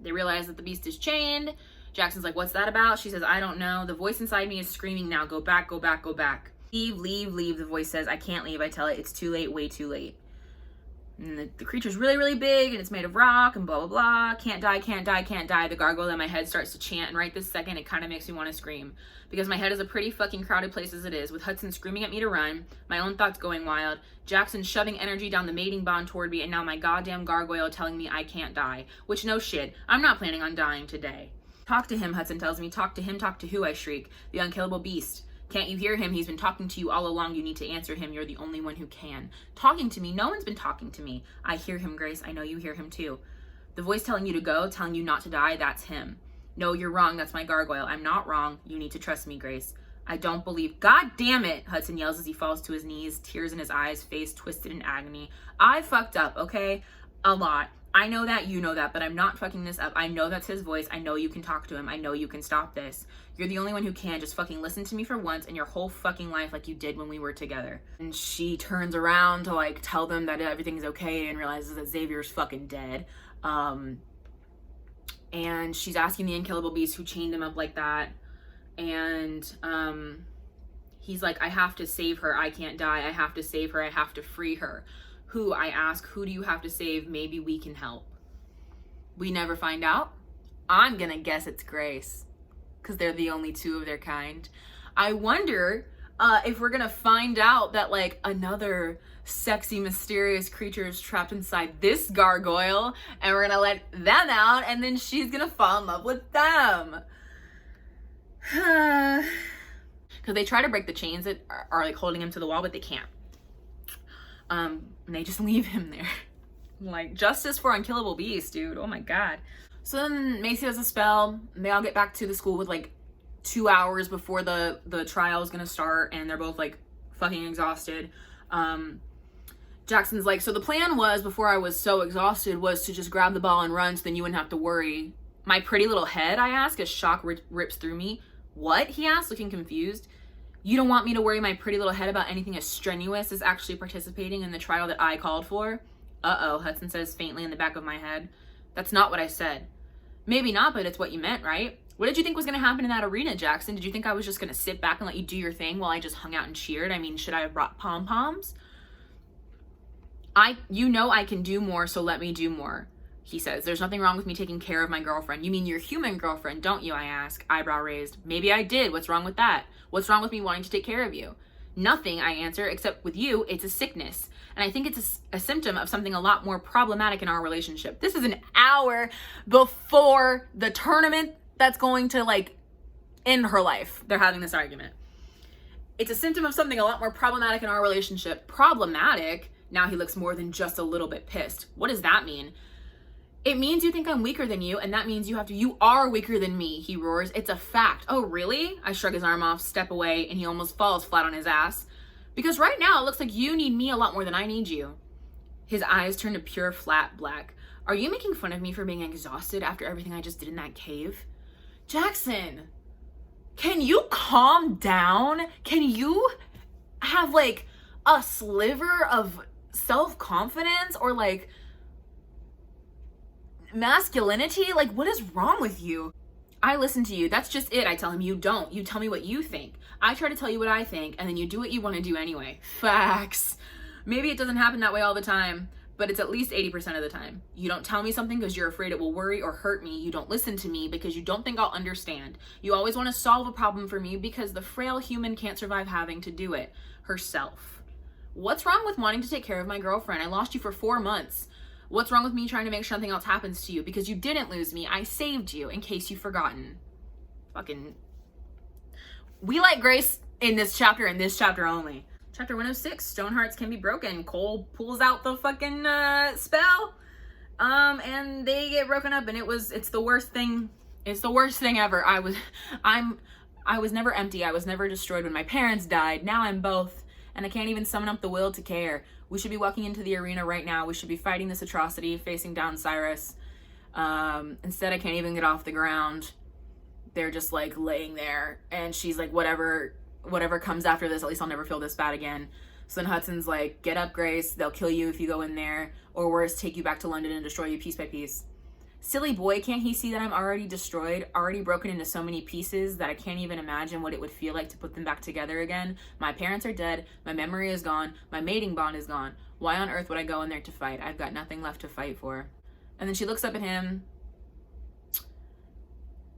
They realize that the beast is chained. Jackson's like, what's that about? She says, I don't know. The voice inside me is screaming now. Go back, go back, go back. Leave, leave, leave. The voice says, I can't leave. I tell it, it's too late, way too late. And the creature's really, really big, and it's made of rock, and blah, blah, blah. Can't die, can't die, can't die. The gargoyle in my head starts to chant, and right this second, it kind of makes me want to scream. Because my head is a pretty fucking crowded place as it is, with Hudson screaming at me to run, my own thoughts going wild, Jackson shoving energy down the mating bond toward me, and now my goddamn gargoyle telling me I can't die. Which, no shit, I'm not planning on dying today. Talk to him, Hudson tells me. Talk to him, talk to who, I shriek. The unkillable beast. Can't you hear him? He's been talking to you all along. You need to answer him. You're the only one who can. Talking to me? No one's been talking to me. I hear him, Grace. I know you hear him too. The voice telling you to go, telling you not to die, that's him. No, you're wrong. That's my gargoyle. I'm not wrong. You need to trust me, Grace. I don't believe. God damn it, Hudson yells as he falls to his knees, tears in his eyes, face twisted in agony. I fucked up, okay? A lot. I know that, you know that, but I'm not fucking this up. I know that's his voice. I know you can talk to him. I know you can stop this. You're the only one who can. Just fucking listen to me for once in your whole fucking life like you did when we were together. And she turns around to like tell them that everything's okay and realizes that Xavier's fucking dead. And she's asking the unkillable beast who chained him up like that. And he's like, I have to save her. I can't die. I have to save her. I have to free her. Who, I ask, who do you have to save? Maybe we can help. We never find out. I'm gonna guess it's Grace, because they're the only two of their kind. I wonder if we're gonna find out that like another sexy, mysterious creature is trapped inside this gargoyle, and we're gonna let them out, and then she's gonna fall in love with them. Because they try to break the chains that are like holding him to the wall, but they can't. And they just leave him there. Like, justice for unkillable beast, dude. Oh my god. So then Macy does a spell. They all get back to the school with like 2 hours before the trial is gonna start, and they're both like fucking exhausted. Jackson's like, so the plan was, before I was so exhausted, was to just grab the ball and run so then you wouldn't have to worry. My pretty little head, I ask, as shock rips through me. What? He asked, looking confused. You don't want me to worry my pretty little head about anything as strenuous as actually participating in the trial that I called for? Uh-oh, Hudson says faintly in the back of my head. That's not what I said. Maybe not, but it's what you meant, right? What did you think was going to happen in that arena, Jackson? Did you think I was just going to sit back and let you do your thing while I just hung out and cheered? I mean, should I have brought pom-poms? You know I can do more, so let me do more, he says. There's nothing wrong with me taking care of my girlfriend. You mean your human girlfriend, don't you, I ask, eyebrow raised. Maybe I did. What's wrong with that? What's wrong with me wanting to take care of you? Nothing, I answer, except with you, it's a sickness. And I think it's a symptom of something a lot more problematic in our relationship. This is an hour before the tournament that's going to, like, end her life. They're having this argument. It's a symptom of something a lot more problematic in our relationship. Problematic? Now he looks more than just a little bit pissed. What does that mean? It means you think I'm weaker than you, and that means you are weaker than me, he roars. It's a fact. Oh, really? I shrug his arm off, step away, and he almost falls flat on his ass. Because right now it looks like you need me a lot more than I need you. His eyes turn to pure flat black. Are you making fun of me for being exhausted after everything I just did in that cave? Jackson, can you calm down? Can you have like a sliver of self-confidence or like masculinity? Like, what is wrong with you? I listen to you. That's just it. I tell him. You don't. You tell me what you think. I try to tell you what I think, and then you do what you want to do anyway. Facts. Maybe it doesn't happen that way all the time, but it's at least 80% of the time. You don't tell me something because you're afraid it will worry or hurt me. You don't listen to me because you don't think I'll understand. You always want to solve a problem for me because the frail human can't survive having to do it herself. What's wrong with wanting to take care of my girlfriend? I lost you for 4 months. What's wrong with me trying to make sure nothing else happens to you? Because you didn't lose me. I saved you, in case you've forgotten. Fucking... We like Grace in this chapter and this chapter only. Chapter 106, Stone Hearts Can Be Broken. Cole pulls out the fucking spell. And they get broken up, and it's the worst thing. It's the worst thing ever. I was never empty. I was never destroyed when my parents died. Now I'm both. And I can't even summon up the will to care. We should be walking into the arena right now. We should be fighting this atrocity, facing down Cyrus. Instead, I can't even get off the ground. They're just like laying there. And she's like, whatever comes after this, at least I'll never feel this bad again. So then Hudson's like, get up, Grace. They'll kill you if you go in there. Or worse, take you back to London and destroy you piece by piece. Silly boy, can't he see that I'm already destroyed, already broken into so many pieces that I can't even imagine what it would feel like to put them back together again? My parents are dead, my memory is gone, my mating bond is gone. Why on earth would I go in there to fight? I've got nothing left to fight for. And then she looks up at him.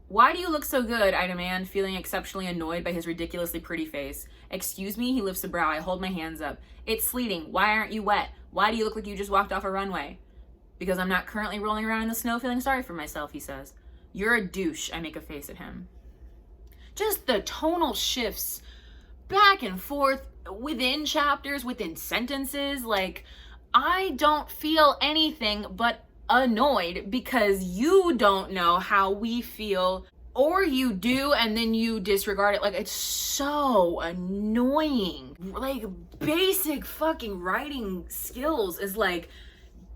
Why do you look so good? I demand, feeling exceptionally annoyed by his ridiculously pretty face. Excuse me? He lifts a brow. I hold my hands up. It's sleeting. Why aren't you wet? Why do you look like you just walked off a runway? Because I'm not currently rolling around in the snow feeling sorry for myself, he says. You're a douche, I make a face at him. Just the tonal shifts back and forth within chapters, within sentences. Like, I don't feel anything but annoyed because you don't know how we feel, or you do and then you disregard it. Like, it's so annoying. Like, basic fucking writing skills is like,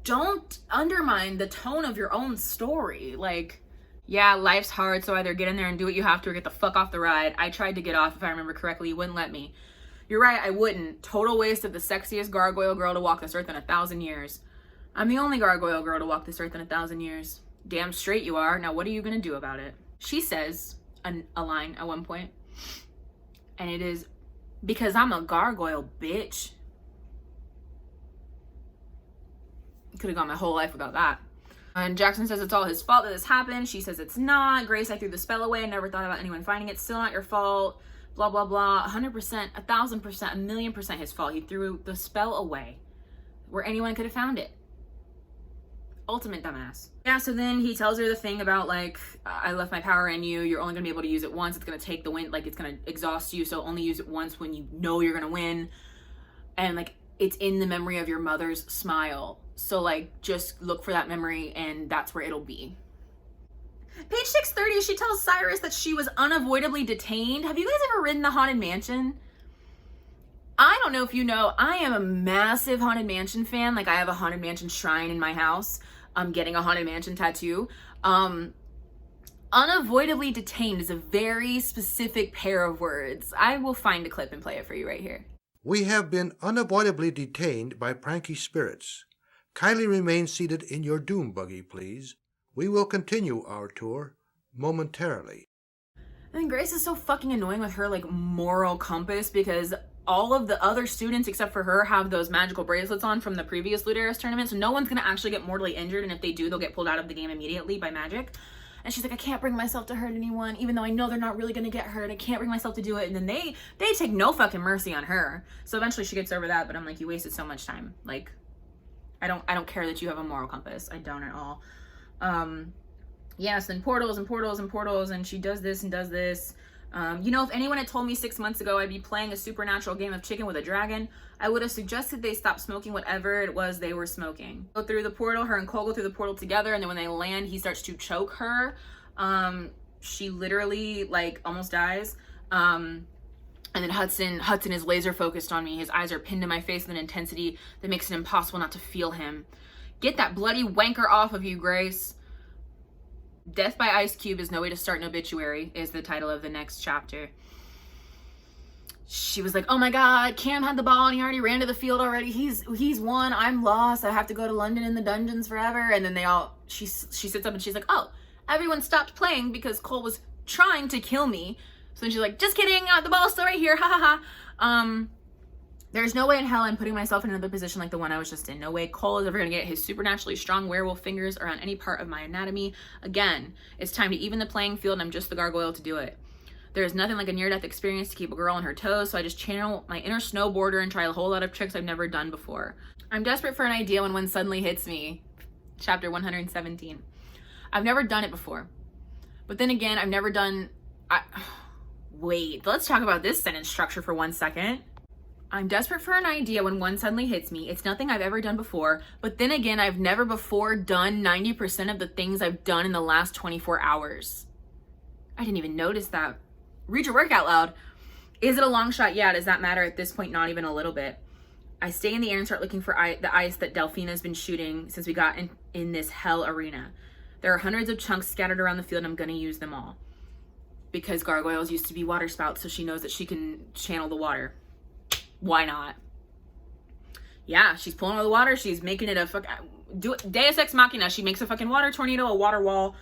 don't undermine the tone of your own story. Like, yeah, life's hard, so either get in there and do what you have to or get the fuck off the ride. I tried to get off, if I remember correctly. You wouldn't let me. You're right, I wouldn't. Total waste of the sexiest gargoyle girl to walk this earth in 1,000 years. I'm the only gargoyle girl to walk this earth in 1,000 years. Damn straight you are. Now what are you gonna do about it? She says a line at one point, and it is, because I'm a gargoyle, bitch. Could have gone my whole life without that. And Jackson says it's all his fault that this happened. She says it's not. Grace, I threw the spell away. I never thought about anyone finding it. Still not your fault. Blah, blah, blah. 100%, 1,000%, 1,000,000% his fault. He threw the spell away where anyone could have found it. Ultimate dumbass. Yeah, so then he tells her the thing about like, I left my power in you. You're only gonna be able to use it once. It's gonna take the win, like it's gonna exhaust you. So only use it once when you know you're gonna win. And like, it's in the memory of your mother's smile. So like, just look for that memory and that's where it'll be. Page 630, she tells Cyrus that she was unavoidably detained. Have you guys ever ridden the Haunted Mansion? I don't know if you know, I am a massive Haunted Mansion fan. Like, I have a Haunted Mansion shrine in my house. I'm getting a Haunted Mansion tattoo. Unavoidably detained is a very specific pair of words. I will find a clip and play it for you right here. We have been unavoidably detained by pranky spirits. Kindly remain seated in your doom buggy, please. We will continue our tour momentarily. And Grace is so fucking annoying with her, like, moral compass, because all of the other students except for her have those magical bracelets on from the previous Ludaris tournament, so no one's gonna actually get mortally injured, and if they do, they'll get pulled out of the game immediately by magic. And she's like, I can't bring myself to hurt anyone, even though I know they're not really gonna get hurt. I can't bring myself to do it. And then they take no fucking mercy on her. So eventually she gets over that, but I'm like, you wasted so much time. Like, I don't care that you have a moral compass. I don't at all. Yes, and portals and portals and portals, and she does this and does this. You know, if anyone had told me 6 months ago I'd be playing a supernatural game of chicken with a dragon, I would have suggested they stop smoking whatever it was they were smoking. Go through the portal, her and Cole go through the portal together, and then when they land, he starts to choke her. She literally, like, almost dies. And then Hudson is laser focused on me. His eyes are pinned to my face with an intensity that makes it impossible not to feel him. Get that bloody wanker off of you, Grace. Death by Ice Cube is no way to start an obituary is the title of the next chapter. She was like, oh my God, Cam had the ball and he already ran to the field already. He's won. I'm lost. I have to go to London in the dungeons forever. And then she sits up and she's like, oh, everyone stopped playing because Cole was trying to kill me. So then she's like, just kidding. The ball's still right here. Ha ha ha. There's no way in hell I'm putting myself in another position like the one I was just in. No way Cole is ever going to get his supernaturally strong werewolf fingers around any part of my anatomy. Again, it's time to even the playing field and I'm just the gargoyle to do it. There is nothing like a near-death experience to keep a girl on her toes, so I just channel my inner snowboarder and try a whole lot of tricks I've never done before. I'm desperate for an idea when one suddenly hits me. Chapter 117. I've never done it before. But then again, I've never done... Wait, let's talk about this sentence structure for 1 second. I'm desperate for an idea when one suddenly hits me. It's nothing I've ever done before, but then again, I've never before done 90% of the things I've done in the last 24 hours. I didn't even notice that. Read your work out loud. Is it a long shot? Yeah, does that matter at this point? Not even a little bit. I stay in the air and start looking for the ice that Delphina's been shooting since we got in this hell arena. There are hundreds of chunks scattered around the field and I'm gonna use them all. Because gargoyles used to be water spouts, so she knows that she can channel the water. Why not? Yeah, she's pulling all the water. She's making it a Deus Ex Machina. She makes a fucking water tornado, a water wall.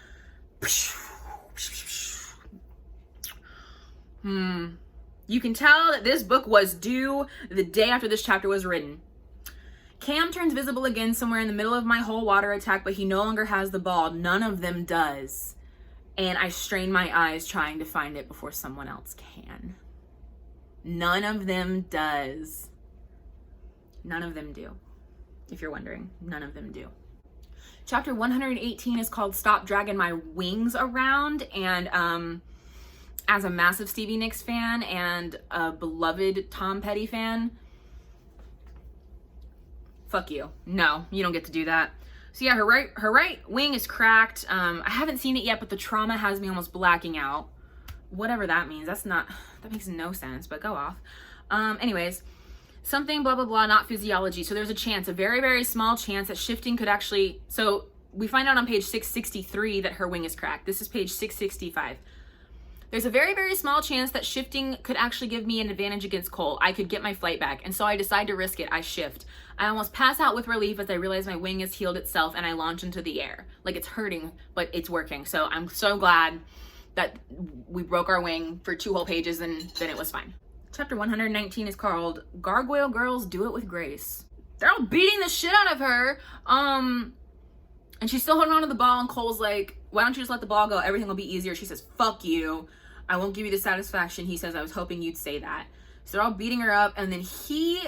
You can tell that this book was due the day after this chapter was written. Cam turns visible again somewhere in the middle of my whole water attack, but he no longer has the ball. None of them does. And I strain my eyes trying to find it before someone else can. None of them does. None of them do. If you're wondering, none of them do. Chapter 118 is called Stop Dragging My Wings Around. And as a massive Stevie Nicks fan and a beloved Tom Petty fan, fuck you. No, you don't get to do that. So yeah, her right wing is cracked. I haven't seen it yet, but the trauma has me almost blacking out. Whatever that means. That makes no sense, but go off. Anyways, something blah, blah, blah, not physiology. So there's a chance, a very, very small chance that shifting could actually, so we find out on page 663 that her wing is cracked. This is page 665. There's a very, very small chance that shifting could actually give me an advantage against Cole. I could get my flight back. And so I decide to risk it. I shift. I almost pass out with relief as I realize my wing has healed itself and I launch into the air. Like it's hurting, but it's working. So I'm so glad that we broke our wing for 2 whole pages and then it was fine. Chapter 119 is called Gargoyle Girls Do It With Grace. They're all beating the shit out of her. And she's still holding on to the ball and Cole's like, why don't you just let the ball go? Everything will be easier. She says, fuck you. I won't give you the satisfaction. He says, I was hoping you'd say that. So they're all beating her up and then he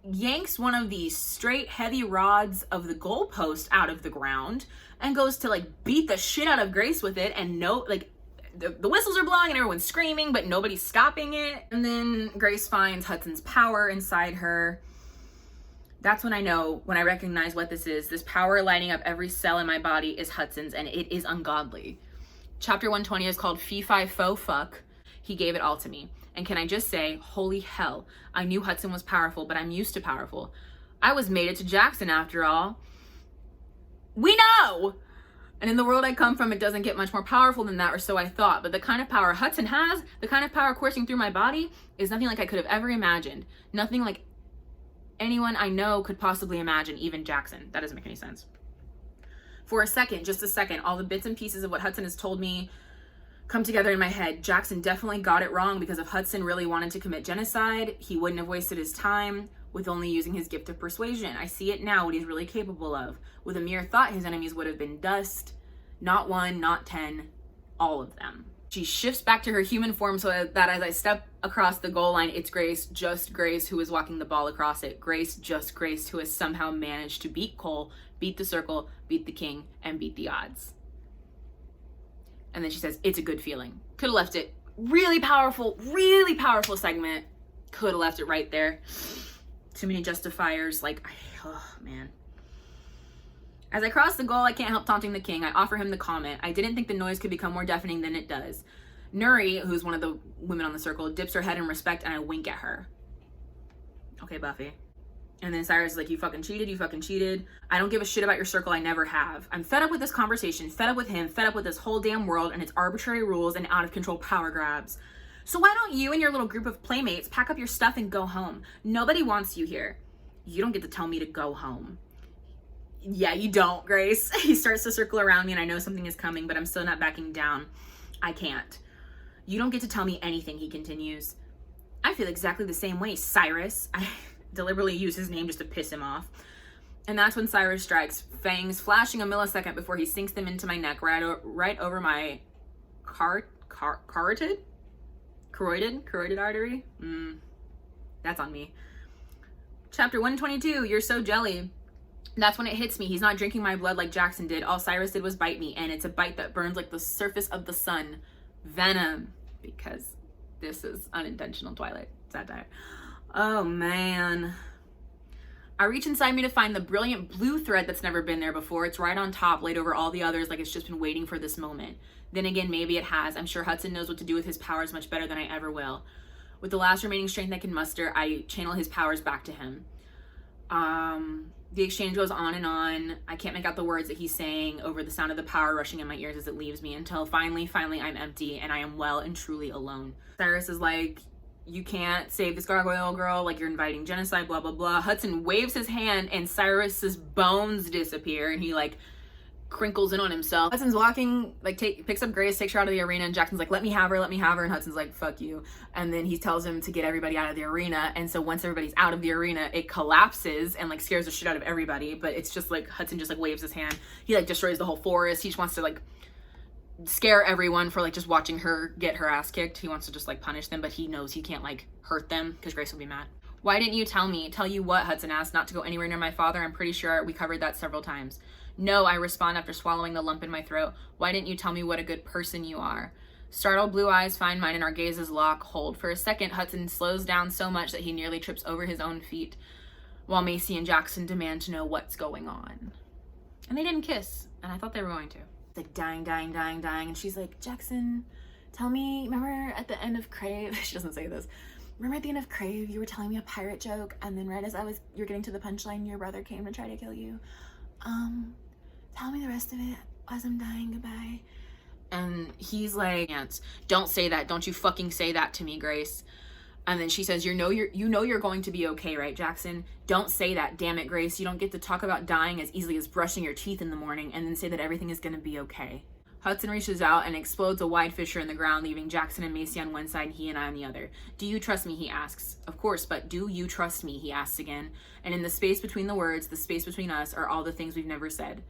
yanks one of these straight heavy rods of the goalpost out of the ground and goes to like beat the shit out of Grace with it, and the whistles are blowing and everyone's screaming, but nobody's stopping it. And then Grace finds Hudson's power inside her. That's when I recognize what this is. This power lighting up every cell in my body is Hudson's, and it is ungodly. Chapter 120 is called Fee Fi Fo Fuck. He gave it all to me. And can I just say, holy hell, I knew Hudson was powerful, but I'm used to powerful. I was mated to Jackson after all. We know! And in the world I come from, it doesn't get much more powerful than that, or so I thought. But the kind of power Hudson has, the kind of power coursing through my body, is nothing like I could have ever imagined. Nothing like anyone I know could possibly imagine, even Jackson. That doesn't make any sense. For a second, just a second, all the bits and pieces of what Hudson has told me come together in my head. Jackson definitely got it wrong, because if Hudson really wanted to commit genocide, he wouldn't have wasted his time with only using his gift of persuasion. I see it now, what he's really capable of. With a mere thought, his enemies would have been dust. Not 1, not 10, all of them. She shifts back to her human form so that as I step across the goal line, it's Grace, just Grace, who is walking the ball across it. Grace, just Grace, who has somehow managed to beat Cole, beat the circle, beat the king, and beat the odds. And then she says, it's a good feeling. Could have left it. Really powerful segment. Could have left it right there. Too many justifiers. Oh man. As I cross the goal, I can't help taunting the king. I offer him the comment. I didn't think the noise could become more deafening than it does. Nuri, who's one of the women on the circle, dips her head in respect, and I wink at her. Okay, Buffy. And then Cyrus is like, you fucking cheated. I don't give a shit about your circle, I never have. I'm fed up with this conversation, fed up with him, fed up with this whole damn world and its arbitrary rules and out of control power grabs. So why don't you and your little group of playmates pack up your stuff and go home? Nobody wants you here. You don't get to tell me to go home. Yeah, you don't, Grace. He starts to circle around me and I know something is coming, but I'm still not backing down. I can't. You don't get to tell me anything, he continues. I feel exactly the same way, Cyrus. I deliberately use his name just to piss him off. And that's when Cyrus strikes, fangs flashing a millisecond before he sinks them into my neck, right over my carotid artery. That's on me. Chapter 122, you're so jelly. That's when it hits me. He's not drinking my blood like Jackson did. All Cyrus did was bite me, and it's a bite that burns like the surface of the sun. Venom. Because this is unintentional Twilight satire. Oh, man. I reach inside me to find the brilliant blue thread that's never been there before. It's right on top, laid over all the others, like it's just been waiting for this moment. Then again, maybe it has. I'm sure Hudson knows what to do with his powers much better than I ever will. With the last remaining strength I can muster, I channel his powers back to him. The exchange goes on and on. I can't make out the words that he's saying over the sound of the power rushing in my ears as it leaves me, until finally I'm empty and I am well and truly alone. Cyrus is like, you can't save this gargoyle girl, like you're inviting genocide, blah, blah, blah. Hudson waves his hand and Cyrus's bones disappear and he like crinkles in on himself. Hudson's walking, like picks up Grace, takes her out of the arena, and Jackson's like, let me have her, and Hudson's like, fuck you. And then he tells him to get everybody out of the arena, and so once everybody's out of the arena, it collapses and like scares the shit out of everybody, but it's just like Hudson just like waves his hand. He like destroys the whole forest. He just wants to like scare everyone for like just watching her get her ass kicked. He wants to just like punish them, but he knows he can't like hurt them because Grace will be mad. Why didn't you tell me? Tell you what? Hudson asked. Not to go anywhere near my father. I'm pretty sure we covered that several times. No, I respond after swallowing the lump in my throat. Why didn't you tell me what a good person you are? Startled blue eyes find mine and our gazes lock hold. For a second, Hudson slows down so much that he nearly trips over his own feet, while Macy and Jackson demand to know what's going on. And they didn't kiss, and I thought they were going to. It's like dying, and she's like, Jackson, tell me, remember at the end of Crave, she doesn't say this, remember at the end of Crave, you were telling me a pirate joke, and then right as you're getting to the punchline, your brother came to try to kill you. Tell me the rest of it as I'm dying, goodbye. And he's like, don't say that. Don't you fucking say that to me, Grace. And then she says, you know you're going to be okay, right, Jackson? Don't say that, damn it, Grace. You don't get to talk about dying as easily as brushing your teeth in the morning and then say that everything is going to be okay. Hudson reaches out and explodes a wide fissure in the ground, leaving Jackson and Macy on one side and he and I on the other. Do you trust me, he asks. Of course, but do you trust me, he asks again. And in the space between the words, the space between us, are all the things we've never said.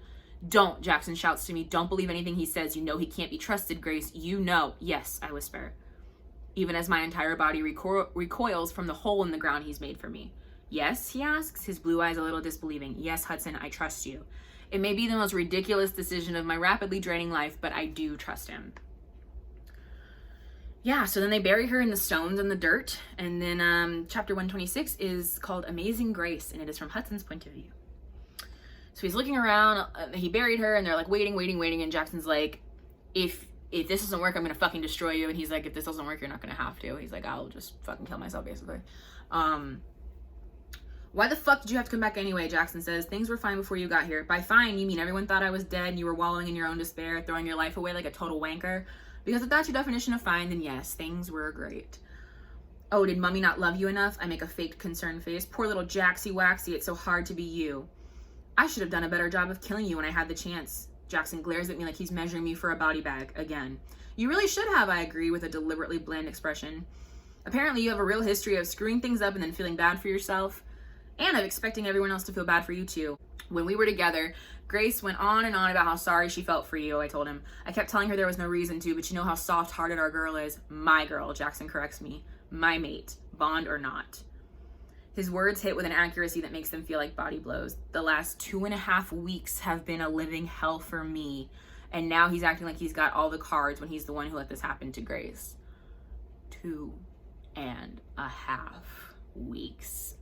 Don't, Jackson shouts to me. Don't believe anything he says. You know he can't be trusted, Grace. You know. Yes, I whisper, even as my entire body recoils from the hole in the ground he's made for me. Yes, he asks, his blue eyes a little disbelieving. Yes, Hudson, I trust you. It may be the most ridiculous decision of my rapidly draining life, but I do trust him. Yeah, so then they bury her in the stones and the dirt. And then chapter 126 is called Amazing Grace, and it is from Hudson's point of view. So he's looking around, he buried her, and they're like waiting, and Jackson's like, if this doesn't work, I'm gonna fucking destroy you. And he's like, if this doesn't work, you're not gonna have to. He's like, I'll just fucking kill myself, basically. Why the fuck did you have to come back anyway? Jackson says, things were fine before you got here. By fine, you mean everyone thought I was dead and you were wallowing in your own despair, throwing your life away like a total wanker? Because if that's your definition of fine, then yes, things were great. Oh, did Mummy not love you enough? I make a faked concerned face. Poor little Jaxie Waxie, it's so hard to be you. I should have done a better job of killing you when I had the chance. Jackson glares at me like he's measuring me for a body bag again. You really should have, I agree, with a deliberately bland expression. Apparently you have a real history of screwing things up and then feeling bad for yourself. And of expecting everyone else to feel bad for you too. When we were together, Grace went on and on about how sorry she felt for you, I told him. I kept telling her there was no reason to, but you know how soft-hearted our girl is. My girl, Jackson corrects me. My mate, bond or not. His words hit with an accuracy that makes them feel like body blows. The last 2.5 weeks have been a living hell for me. And now he's acting like he's got all the cards when he's the one who let this happen to Grace. 2.5 weeks.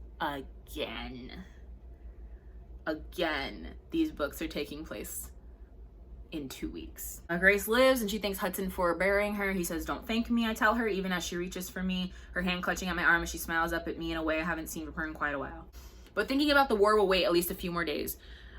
Again, these books are taking place in 2 weeks. Grace lives and she thanks Hudson for burying her. He says, don't thank me, I tell her, even as she reaches for me, her hand clutching at my arm as she smiles up at me in a way I haven't seen from her in quite a while. But thinking about the war will wait at least a few more days.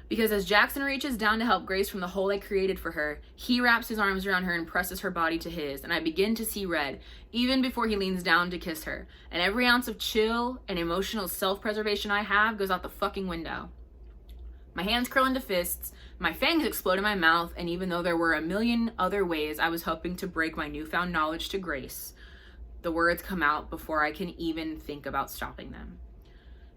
Because as Jackson reaches down to help Grace from the hole I created for her, he wraps his arms around her and presses her body to his, and I begin to see red, even before he leans down to kiss her. And every ounce of chill and emotional self-preservation I have goes out the fucking window. My hands curl into fists, my fangs explode in my mouth, and even though there were a million other ways I was hoping to break my newfound knowledge to Grace, the words come out before I can even think about stopping them.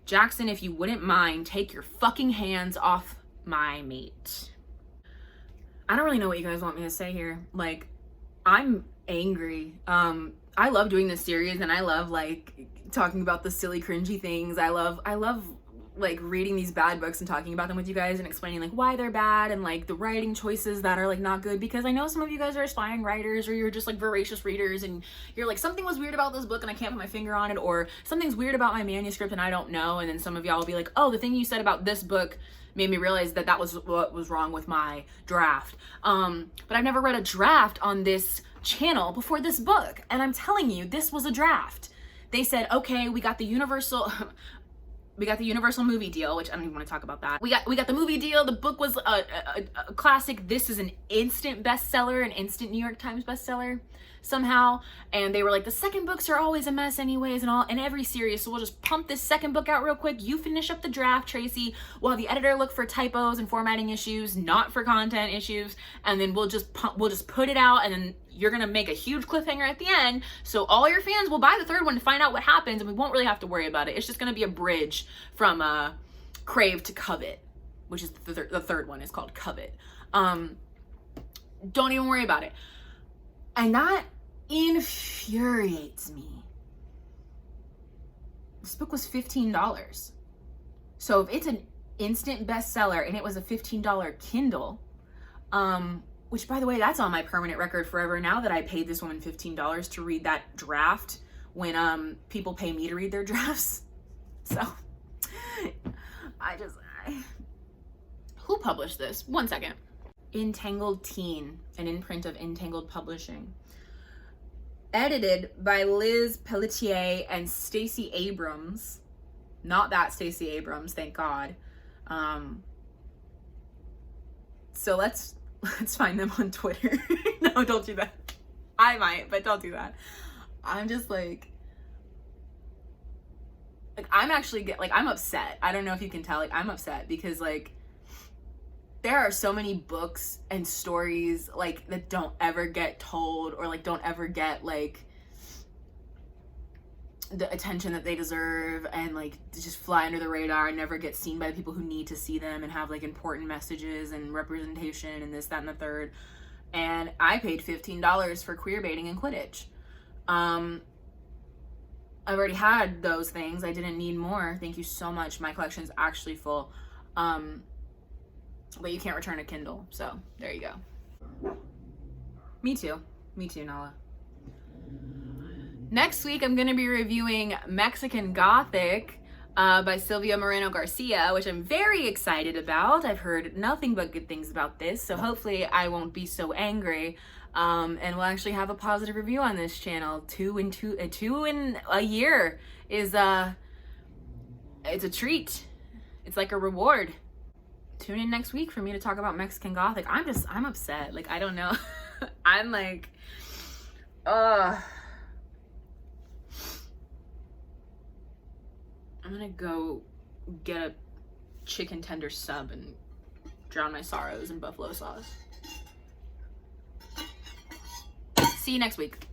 Jackson, if you wouldn't mind, take your fucking hands off my mate. I don't really know what you guys want me to say here. Like, I'm angry. I love doing this series and I love like talking about the silly cringy things. I love like reading these bad books and talking about them with you guys and explaining like why they're bad and like the writing choices that are like not good, because I know some of you guys are aspiring writers, or you're just like voracious readers and you're like, something was weird about this book and I can't put my finger on it, or something's weird about my manuscript and I don't know. And then some of y'all will be like, oh, the thing you said about this book made me realize that that was what was wrong with my draft. But I've never read a draft on this channel before this book, and I'm telling you, this was a draft. They said, okay, we got the Universal movie deal, which I don't even want to talk about that. We got the movie deal. The book was a classic. This is an instant bestseller, an instant New York Times bestseller somehow. And they were like, the second books are always a mess anyways and all in every series. So we'll just pump this second book out real quick. You finish up the draft, Tracy, while the editor look for typos and formatting issues, not for content issues. And then we'll just put it out, and then you're gonna make a huge cliffhanger at the end, so all your fans will buy the third one to find out what happens, and we won't really have to worry about it. It's just gonna be a bridge from Crave to Covet, which is the third one is called Covet. Don't even worry about it. And that infuriates me. This book was $15. So if it's an instant bestseller and it was a $15 Kindle, which, by the way, that's on my permanent record forever now that I paid this woman $15 to read that draft when people pay me to read their drafts. So, who published this? One second. Entangled Teen, an imprint of Entangled Publishing. Edited by Liz Pelletier and Stacey Abrams. Not that Stacey Abrams, thank God. So let's find them on Twitter. No, don't do that. I might, but don't do that. I'm just like I'm actually I'm upset. I don't know if you can tell, like I'm upset because like there are so many books and stories like that don't ever get told, or like don't ever get like the attention that they deserve, and like just fly under the radar and never get seen by the people who need to see them and have like important messages and representation and this, that, and the third. And I paid $15 for queer baiting and Quidditch. I've already had those things. I didn't need more. Thank you so much. My collection's actually full. But you can't return a Kindle, so there you go. Me too, Nala. Next week, I'm going to be reviewing Mexican Gothic by Silvia Moreno Garcia, which I'm very excited about. I've heard nothing but good things about this, so hopefully I won't be so angry, and we'll actually have a positive review on this channel. Two in a year is it's a treat. It's like a reward. Tune in next week for me to talk about Mexican Gothic. I'm upset. Like, I don't know. I'm like, I'm gonna go get a chicken tender sub and drown my sorrows in buffalo sauce. See you next week.